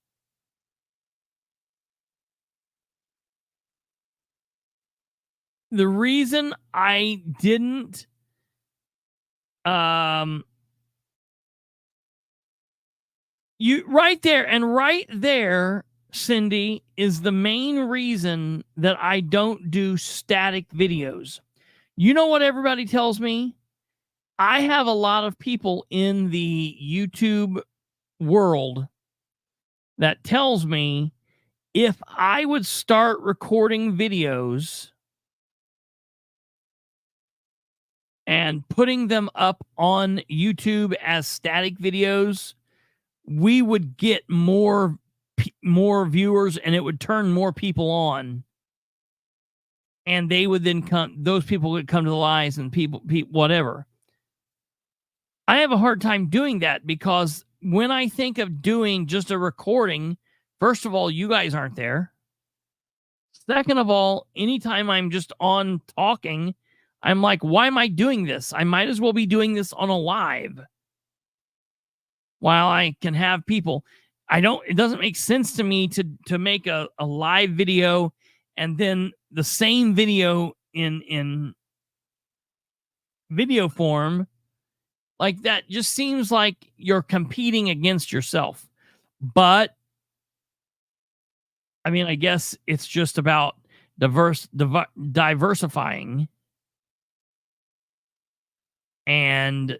Speaker 3: The reason I didn't you right there, Cindy, is the main reason that I don't do static videos. You know what everybody tells me? I have a lot of people in the YouTube world that tells me if I would start recording videos and putting them up on YouTube as static videos, we would get more viewers, and it would turn more people on, and they would then come. Those people would come to the lives, and people whatever. I have a hard time doing that because when I think of doing just a recording, first of all, you guys aren't there. Second of all, anytime I'm just on talking, I'm like, why am I doing this? I might as well be doing this on a live. While I can have people, it doesn't make sense to me to make a live video and then the same video in video form. Like that just seems like you're competing against yourself. But I mean, I guess it's just about diversifying. And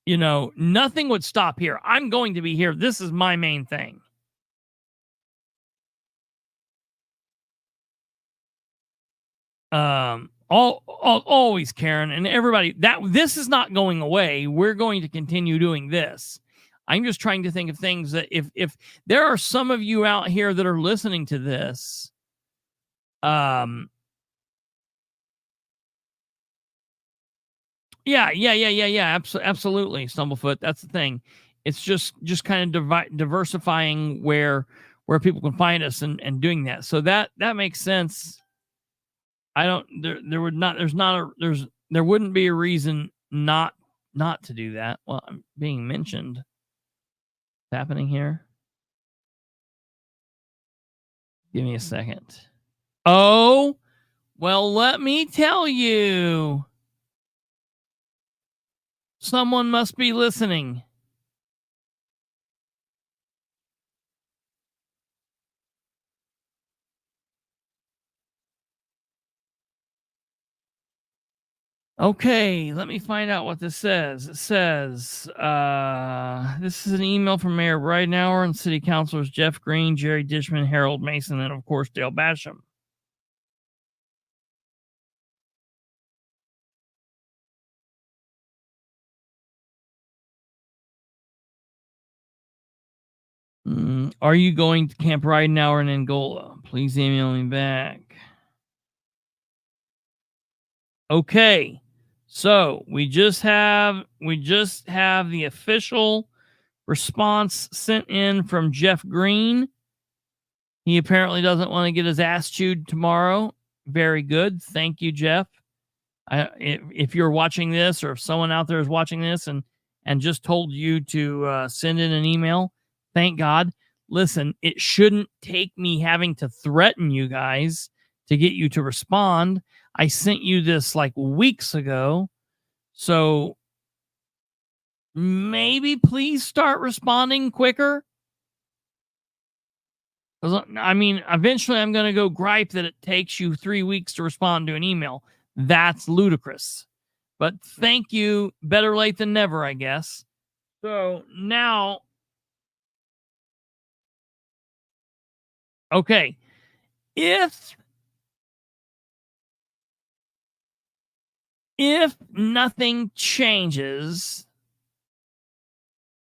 Speaker 3: nothing would stop here. I'm going to be here. This is my main thing. Always, Karen, and everybody, that this is not going away. We're going to continue doing this. I'm just trying to think of things that if there are some of you out here that are listening to this, yeah, absolutely, Stumblefoot. That's the thing. It's just kind of diversifying where people can find us and doing that. So that makes sense. There wouldn't be a reason not to do that. Well, I'm being mentioned. What's happening here? Give me a second. Oh, well, let me tell you. Someone must be listening. Okay, let me find out what this says. It says, this is an email from Mayor Breidenauer and City Councilors Jeff Green, Jerry Dishman, Harold Mason, and of course, Dale Basham. Are you going to Camp Breidenauer in Angola? Please email me back. Okay. So we just have the official response sent in from Jeff Green. He apparently doesn't want to get his ass chewed tomorrow. Very good. Thank you, Jeff. If you're watching this, or if someone out there is watching this and just told you to send in an email, thank God. Listen, it shouldn't take me having to threaten you guys to get you to respond. I sent you this like weeks ago. So maybe please start responding quicker. I mean, eventually I'm going to go gripe that it takes you 3 weeks to respond to an email. That's ludicrous. But thank you. Better late than never, I guess. So now, okay. If nothing changes,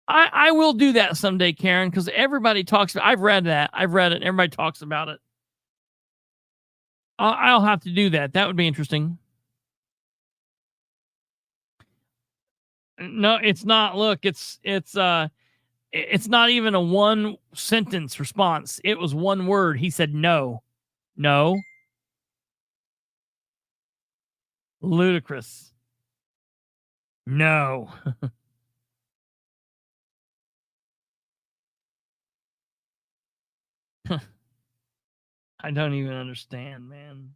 Speaker 3: I will do that someday, Karen, because everybody talks about. I've read it, and everybody talks about it. I'll have to do that. That would be interesting. No, it's not. Look, it's not even a one sentence response. It was one word. He said no. Ludicrous. No. I don't even understand, man.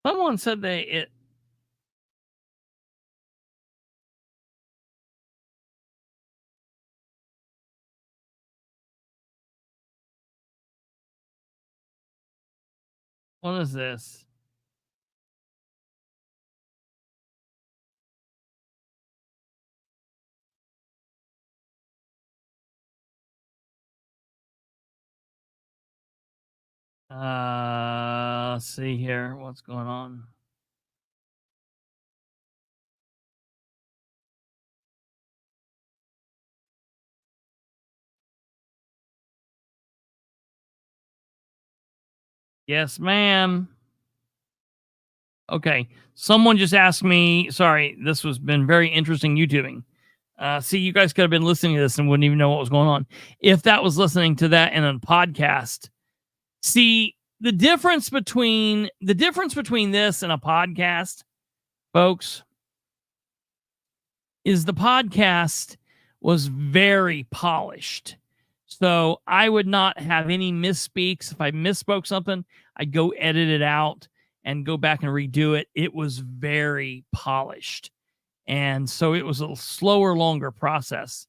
Speaker 3: Someone said what is this? Let's see here. What's going on? Yes, ma'am. Okay. Someone just asked me, sorry, this has been very interesting YouTubing. See, you guys could have been listening to this and wouldn't even know what was going on. If that was listening to that in a podcast. See, the difference between this and a podcast, folks, is the podcast was very polished. So I would not have any misspeaks. If I misspoke something, I'd go edit it out and go back and redo it. It was very polished. And so it was a slower, longer process.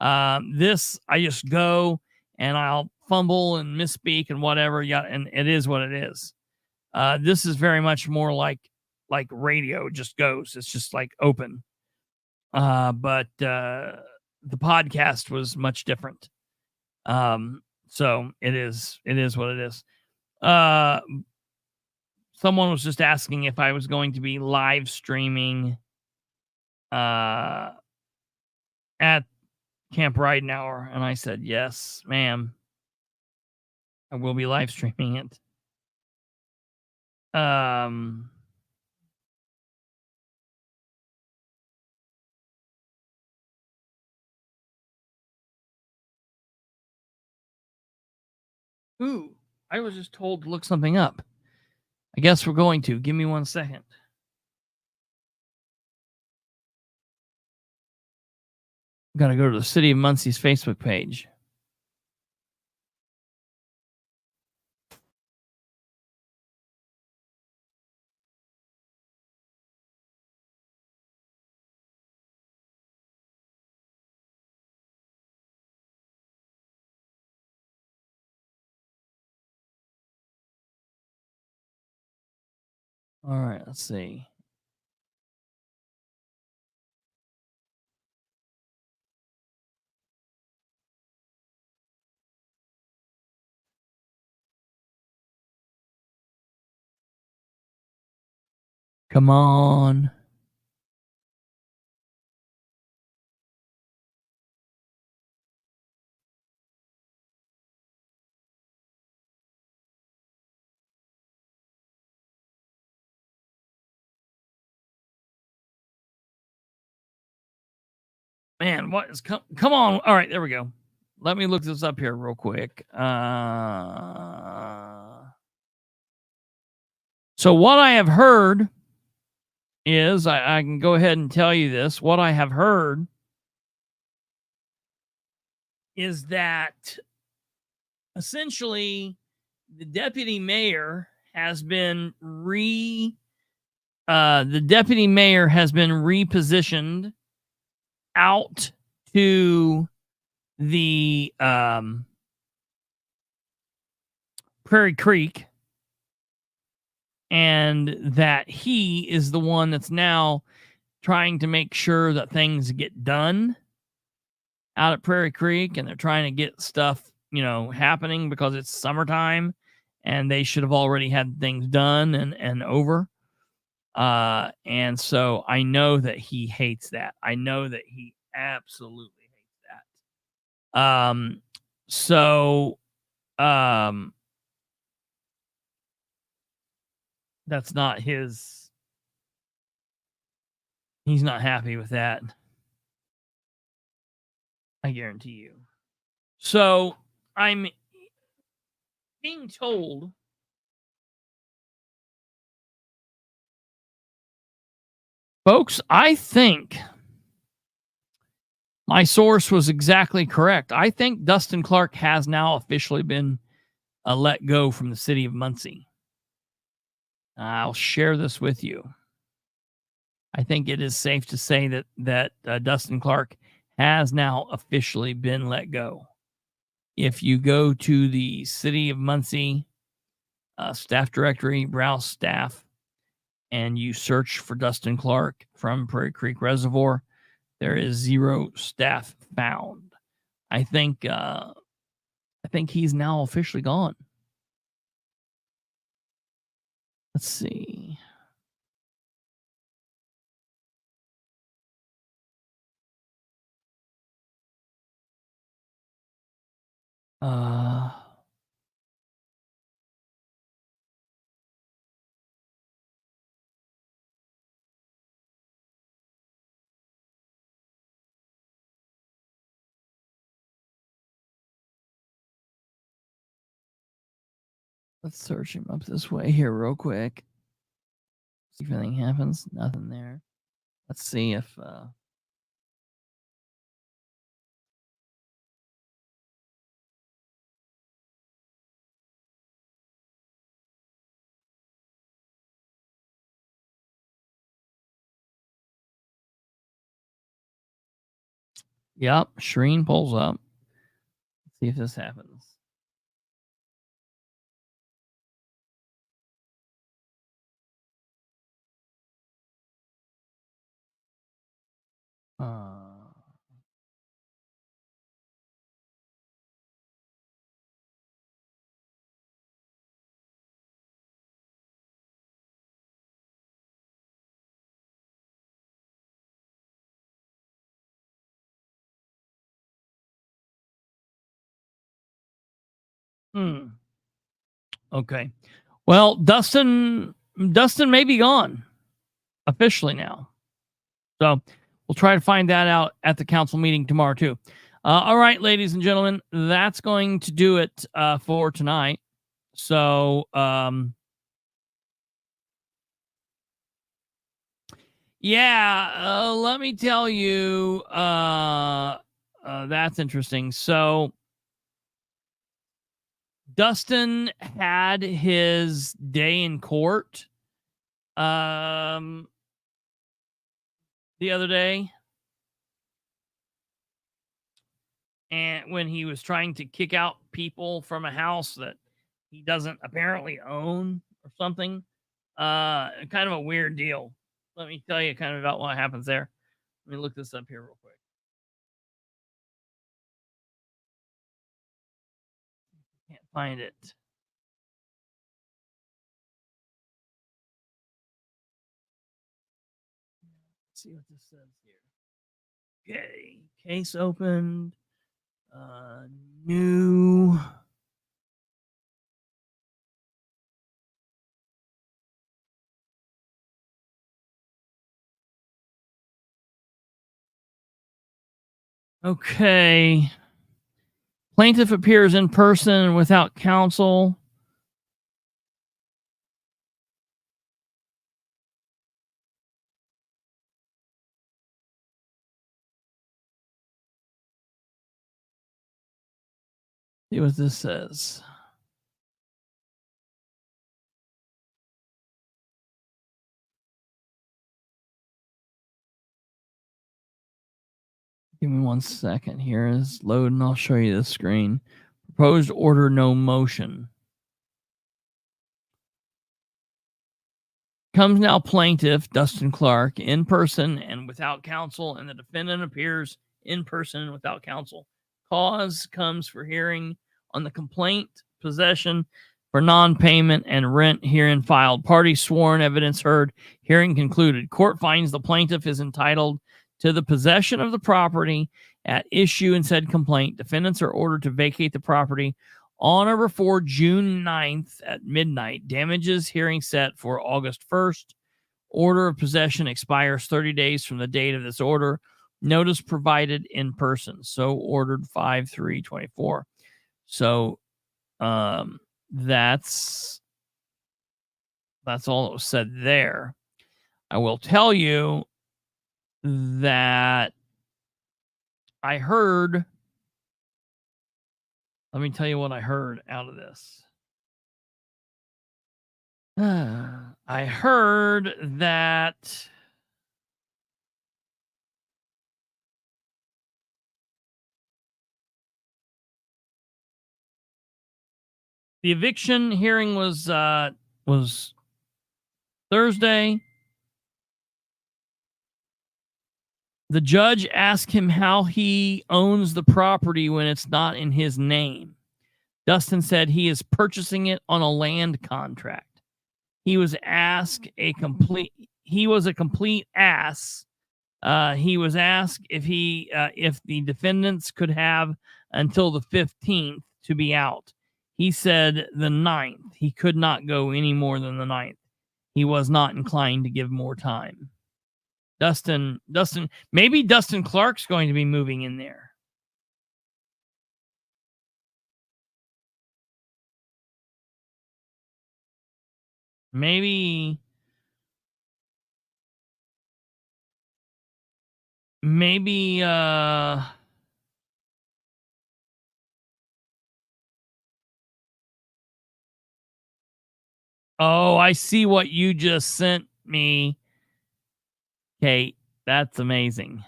Speaker 3: This, I just go and I'll fumble and misspeak and whatever. Yeah, and it is what it is. This is very much more like radio. It just goes. It's just like open. But the podcast was much different. So it is what it is. Someone was just asking if I was going to be live streaming at Camp Ridenhour, and I said yes, ma'am. I will be live streaming it. Ooh, I was just told to look something up. I guess we're going to. Give me 1 second. Got to go to the City of Muncie's Facebook page. All right, let's see. Come on. Man, what is come on. All right, there we go. Let me look this up here real quick. So what I have heard is I can go ahead and tell you this. What I have heard is that essentially the deputy mayor has been repositioned out to the Prairie Creek, and that he is the one that's now trying to make sure that things get done out at Prairie Creek, and they're trying to get stuff, happening because it's summertime and they should have already had things done and over. And so I know that he hates that. I know that he absolutely hates that. That's not his. He's not happy with that. I guarantee you. So I'm being told folks, I think my source was exactly correct. I think Dustin Clark has now officially been let go from the city of Muncie. I'll share this with you. I think it is safe to say that Dustin Clark has now officially been let go. If you go to the City of Muncie staff directory, browse staff, and you search for Dustin Clark from Prairie Creek Reservoir, there is 0 staff found. I think he's now officially gone. Let's see. Let's search him up this way here real quick. See if anything happens. Nothing there. Let's see if yep, Shreen pulls up. Let's see if this happens. Okay. Well, Dustin may be gone officially now. So we'll try to find that out at the council meeting tomorrow too. All right, ladies and gentlemen, that's going to do it for tonight. So yeah, let me tell you, that's interesting. So Dustin had his day in court the other day, and when he was trying to kick out people from a house that he doesn't apparently own or something. Kind of a weird deal. Let me tell you kind of about what happens there. Let me look this up here real quick. Can't find it. Let's see what this says here. Okay, case opened. New. Okay. Plaintiff appears in person without counsel. See what this says. Give me 1 second here. It's loading. I'll show you the screen. Proposed order, no motion. Comes now plaintiff, Dustin Clark, in person and without counsel, and the defendant appears in person and without counsel. Cause comes for hearing on the complaint, possession for non-payment, and rent herein filed. Parties sworn, evidence heard, hearing concluded. Court finds the plaintiff is entitled to the possession of the property at issue in said complaint. Defendants are ordered to vacate the property on or before June 9th at midnight. Damages hearing set for August 1st. Order of possession expires 30 days from the date of this order. Notice provided in person. So ordered 5/3/24. So that's all that was said there. I will tell you that I heard. Let me tell you what I heard out of this. I heard that the eviction hearing was Thursday. The judge asked him how he owns the property when it's not in his name. Dustin said he is purchasing it on a land contract. He was asked a complete ass. He was asked if the defendants could have until the 15th to be out. He said the 9th. He could not go any more than the 9th. He was not inclined to give more time. Maybe Dustin Clark's going to be moving in there. Maybe oh, I see what you just sent me. Kate, that's amazing.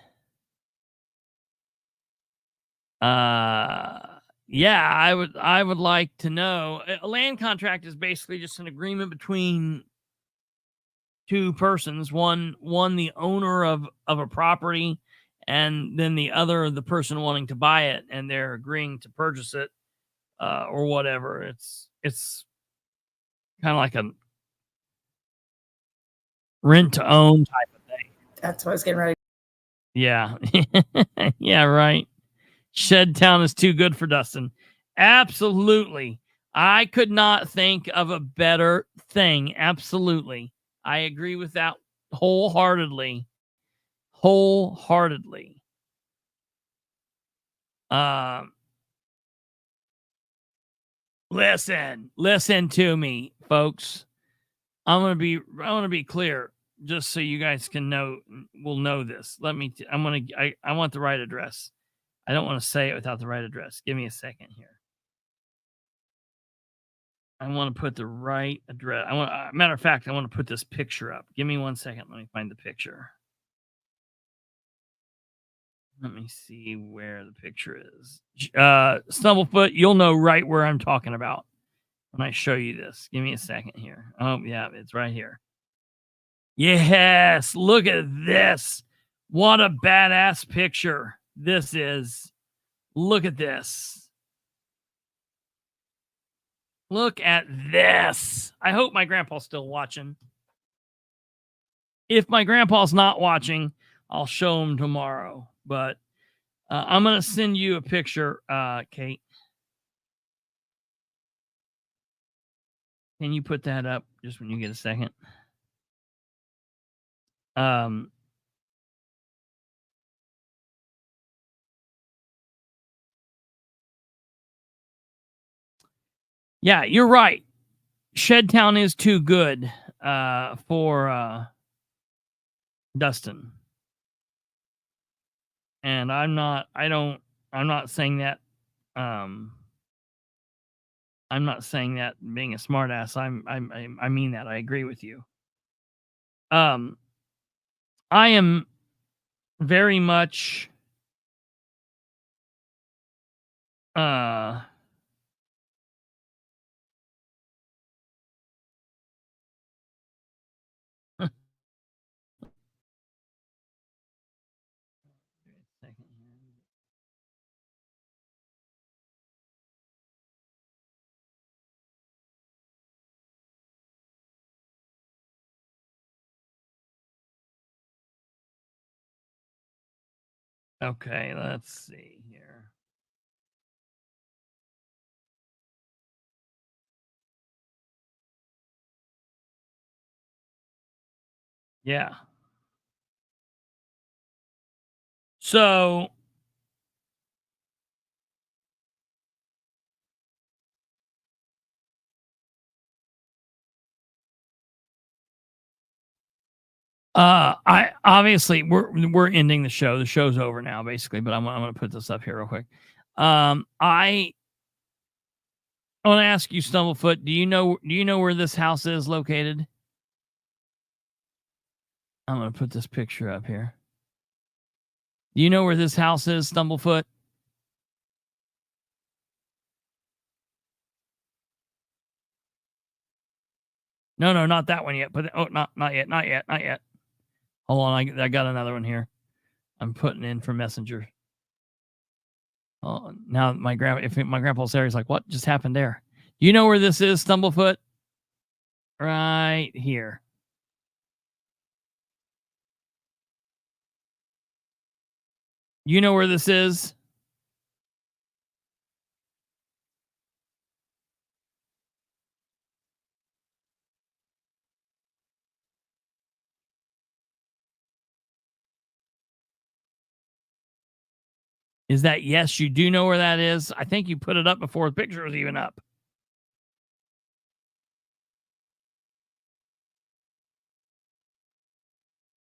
Speaker 3: Yeah, I would like to know. A land contract is basically just an agreement between two persons, one the owner of a property, and then the other the person wanting to buy it, and they're agreeing to purchase it or whatever. It's kind of like a rent to own type of thing.
Speaker 2: That's what I was getting ready.
Speaker 3: Yeah. Yeah, right. Shed Town is too good for Dustin. Absolutely. I could not think of a better thing. Absolutely. I agree with that wholeheartedly. Wholeheartedly. Listen to me, folks. I want to be clear, just so you guys will know this. I want the right address. I don't want to say it without the right address. Give me a second here. I want to put the right address. Matter of fact, I want to put this picture up. Give me 1 second. Let me find the picture. Let me see where the picture is. Stumblefoot, you'll know right where I'm talking about when I show you this. Give me a second here. Oh, yeah, it's right here. Yes, look at this. What a badass picture this is. Look at this. Look at this. I hope my grandpa's still watching. If my grandpa's not watching, I'll show him tomorrow. But I'm going to send you a picture, Kate. Can you put that up just when you get a second? Yeah, you're right. Shedtown is too good for Dustin. And I'm not saying that I'm not saying that being a smartass. I mean that. I agree with you. I am very much okay, let's see here. Yeah. So I obviously we're ending the show. The show's over now, basically. But I'm going to put this up here real quick. I want to ask you, Stumblefoot. Do you know where this house is located? I'm going to put this picture up here. Do you know where this house is, Stumblefoot? No, not that one yet. But not yet. Hold on, I got another one here. I'm putting in for Messenger. Oh, now my grandpa's there, he's like, what just happened there? You know where this is, Stumblefoot? Right here. You know where this is? Is that yes, you do know where that is? I think you put it up before the picture was even up.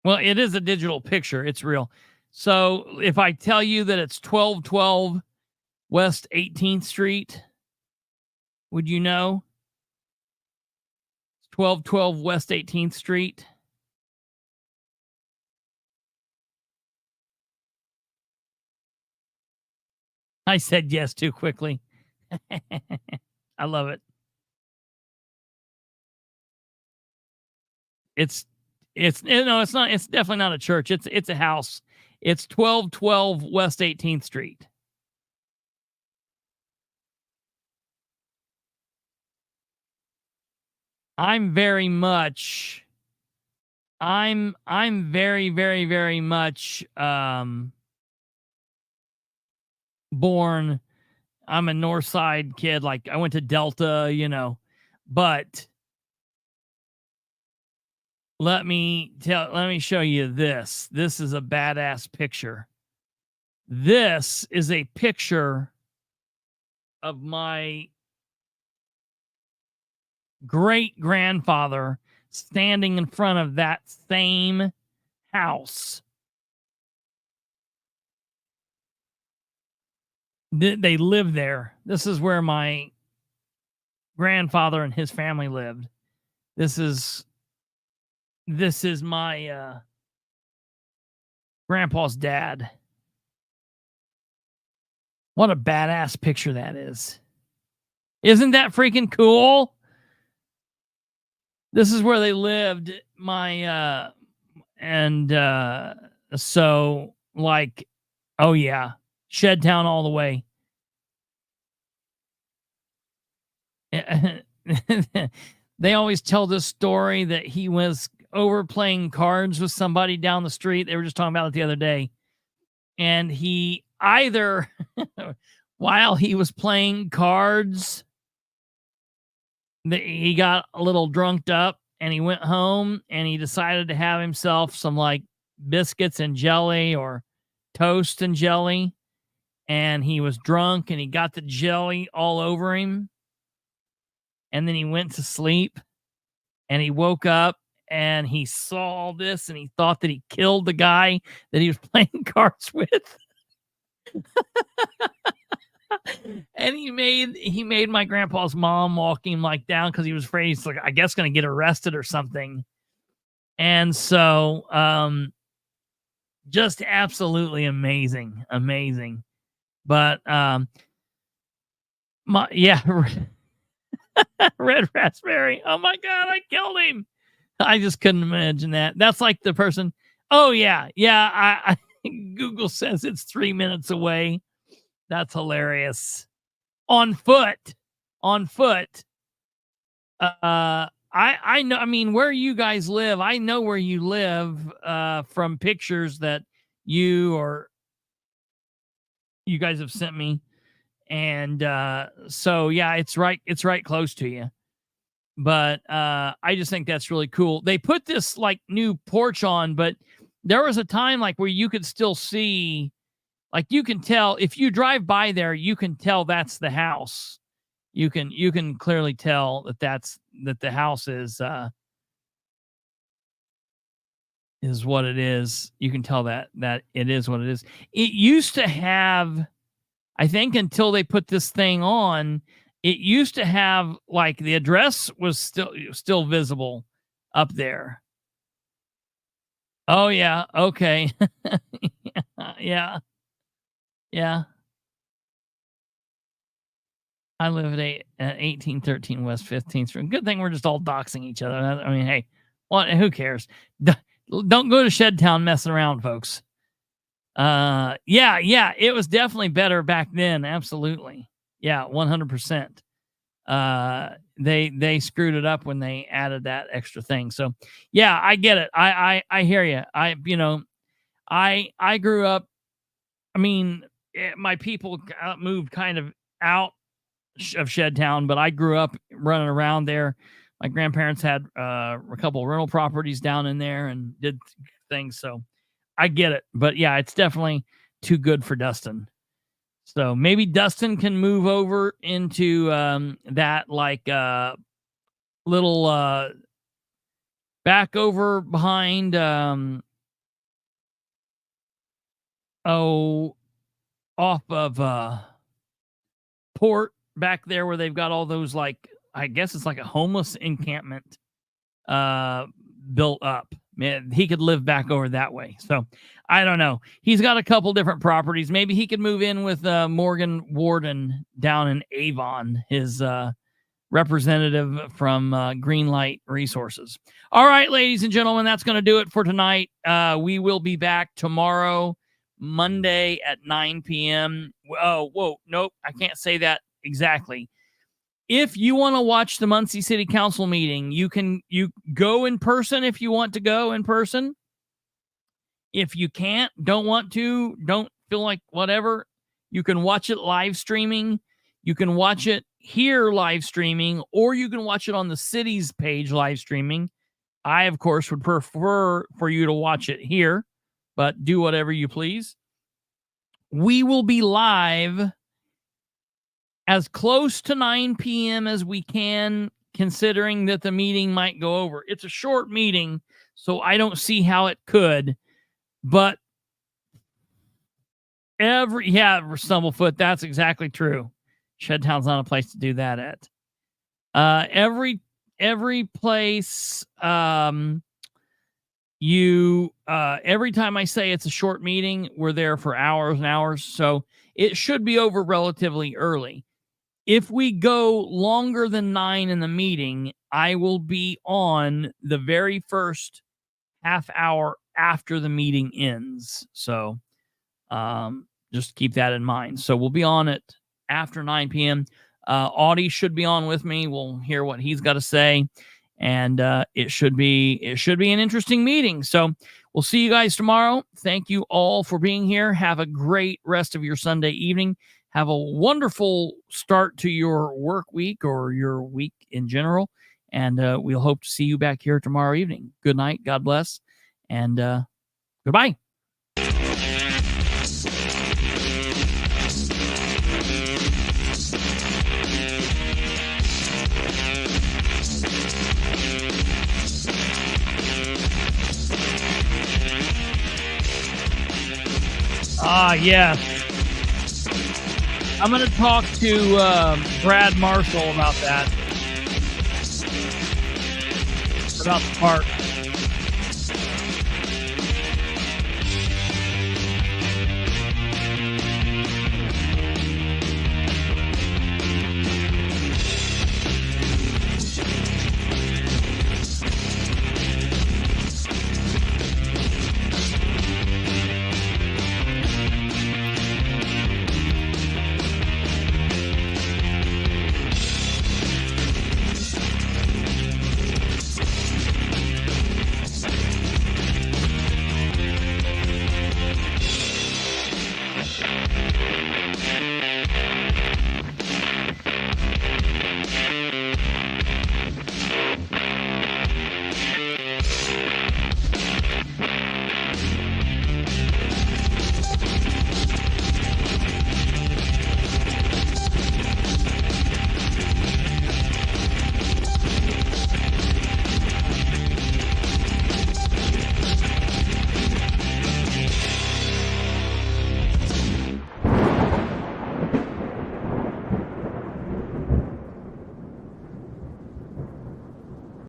Speaker 3: Well, it is a digital picture. It's real. So if I tell you that it's 1212 West 18th Street, would you know? 1212 West 18th Street. I said yes too quickly. I love it. It's not. It's definitely not a church. It's a house. It's 1212 West 18th Street. I'm very, very much born I'm a North Side kid. Like I went to Delta, you know, but let me show you this. This is a badass picture. This is a picture of my great grandfather standing in front of that same house. They lived there. This is where my grandfather and his family lived. This is my grandpa's dad. What a badass picture that is. Isn't that freaking cool? This is where they lived. So like, oh yeah, Shed Town all the way. They always tell this story that he was over playing cards with somebody down the street. They were just talking about it the other day. And he either, while he was playing cards, he got a little drunked up and he went home and he decided to have himself some like biscuits and jelly or toast and jelly. And he was drunk and he got the jelly all over him. And then he went to sleep and he woke up and he saw all this and he thought that he killed the guy that he was playing cards with. And he made my grandpa's mom walk him like down because he was afraid he's like, I guess, going to get arrested or something. And so just absolutely amazing. But Red Raspberry. Oh my God, I killed him. I just couldn't imagine that. That's like the person. Oh yeah. I Google says it's 3 minutes away. That's hilarious. On foot. I know. I mean, where you guys live, I know where you live from pictures that you guys have sent me. And so yeah, it's right close to you. But I just think that's really cool. They put this like new porch on, but there was a time like where you could still see, like you can tell if you drive by there, you can tell that's the house. You can clearly tell that the house is what it is. You can tell that it is what it is. It used to have, I think until they put this thing on, it used to have like the address was still visible up there. Oh yeah. Okay. Yeah. I live at 1813 West 15th Street. Good thing we're just all doxing each other. I mean, hey, what? Who cares? Don't go to Shed Town messing around, folks. Yeah, it was definitely better back then. Absolutely. Yeah, 100%. They screwed it up when they added that extra thing. So yeah, I get it. I hear you. I grew up, I mean, my people moved kind of out of Shed Town, but I grew up running around there. My grandparents had a couple of rental properties down in there and did things. So I get it. But yeah, it's definitely too good for Dustin. So maybe Dustin can move over into that like little back over behind off of Port back there where they've got all those like, I guess it's like a homeless encampment built up. Man, he could live back over that way. So I don't know. He's got a couple different properties. Maybe he could move in with Morgan Warden down in Avon, his representative from Greenlight Resources. All right, ladies and gentlemen, that's going to do it for tonight. We will be back tomorrow, Monday at 9 p.m. Oh, whoa, nope, I can't say that exactly. If you want to watch the Muncie City Council meeting, you go in person if you want to go in person. If you can't, don't want to, don't feel like whatever, you can watch it live streaming. You can watch it here live streaming, or you can watch it on the city's page live streaming. I, of course, would prefer for you to watch it here, but do whatever you please. We will be live as close to 9 p.m. as we can, considering that the meeting might go over. It's a short meeting, so I don't see how it could, but Stumblefoot, that's exactly true. Shedtown's not a place to do that at. Every place, every time I say it's a short meeting, we're there for hours and hours, so it should be over relatively early. If we go longer than 9 in the meeting, I will be on the very first half hour after the meeting ends. So just keep that in mind. So we'll be on it after 9 p.m. Audie should be on with me. We'll hear what he's got to say. And it should be an interesting meeting. So we'll see you guys tomorrow. Thank you all for being here. Have a great rest of your Sunday evening. Have a wonderful start to your work week or your week in general. And we'll hope to see you back here tomorrow evening. Good night. God bless. And goodbye. Yes. I'm going to talk to Brad Marshall about that. About the park.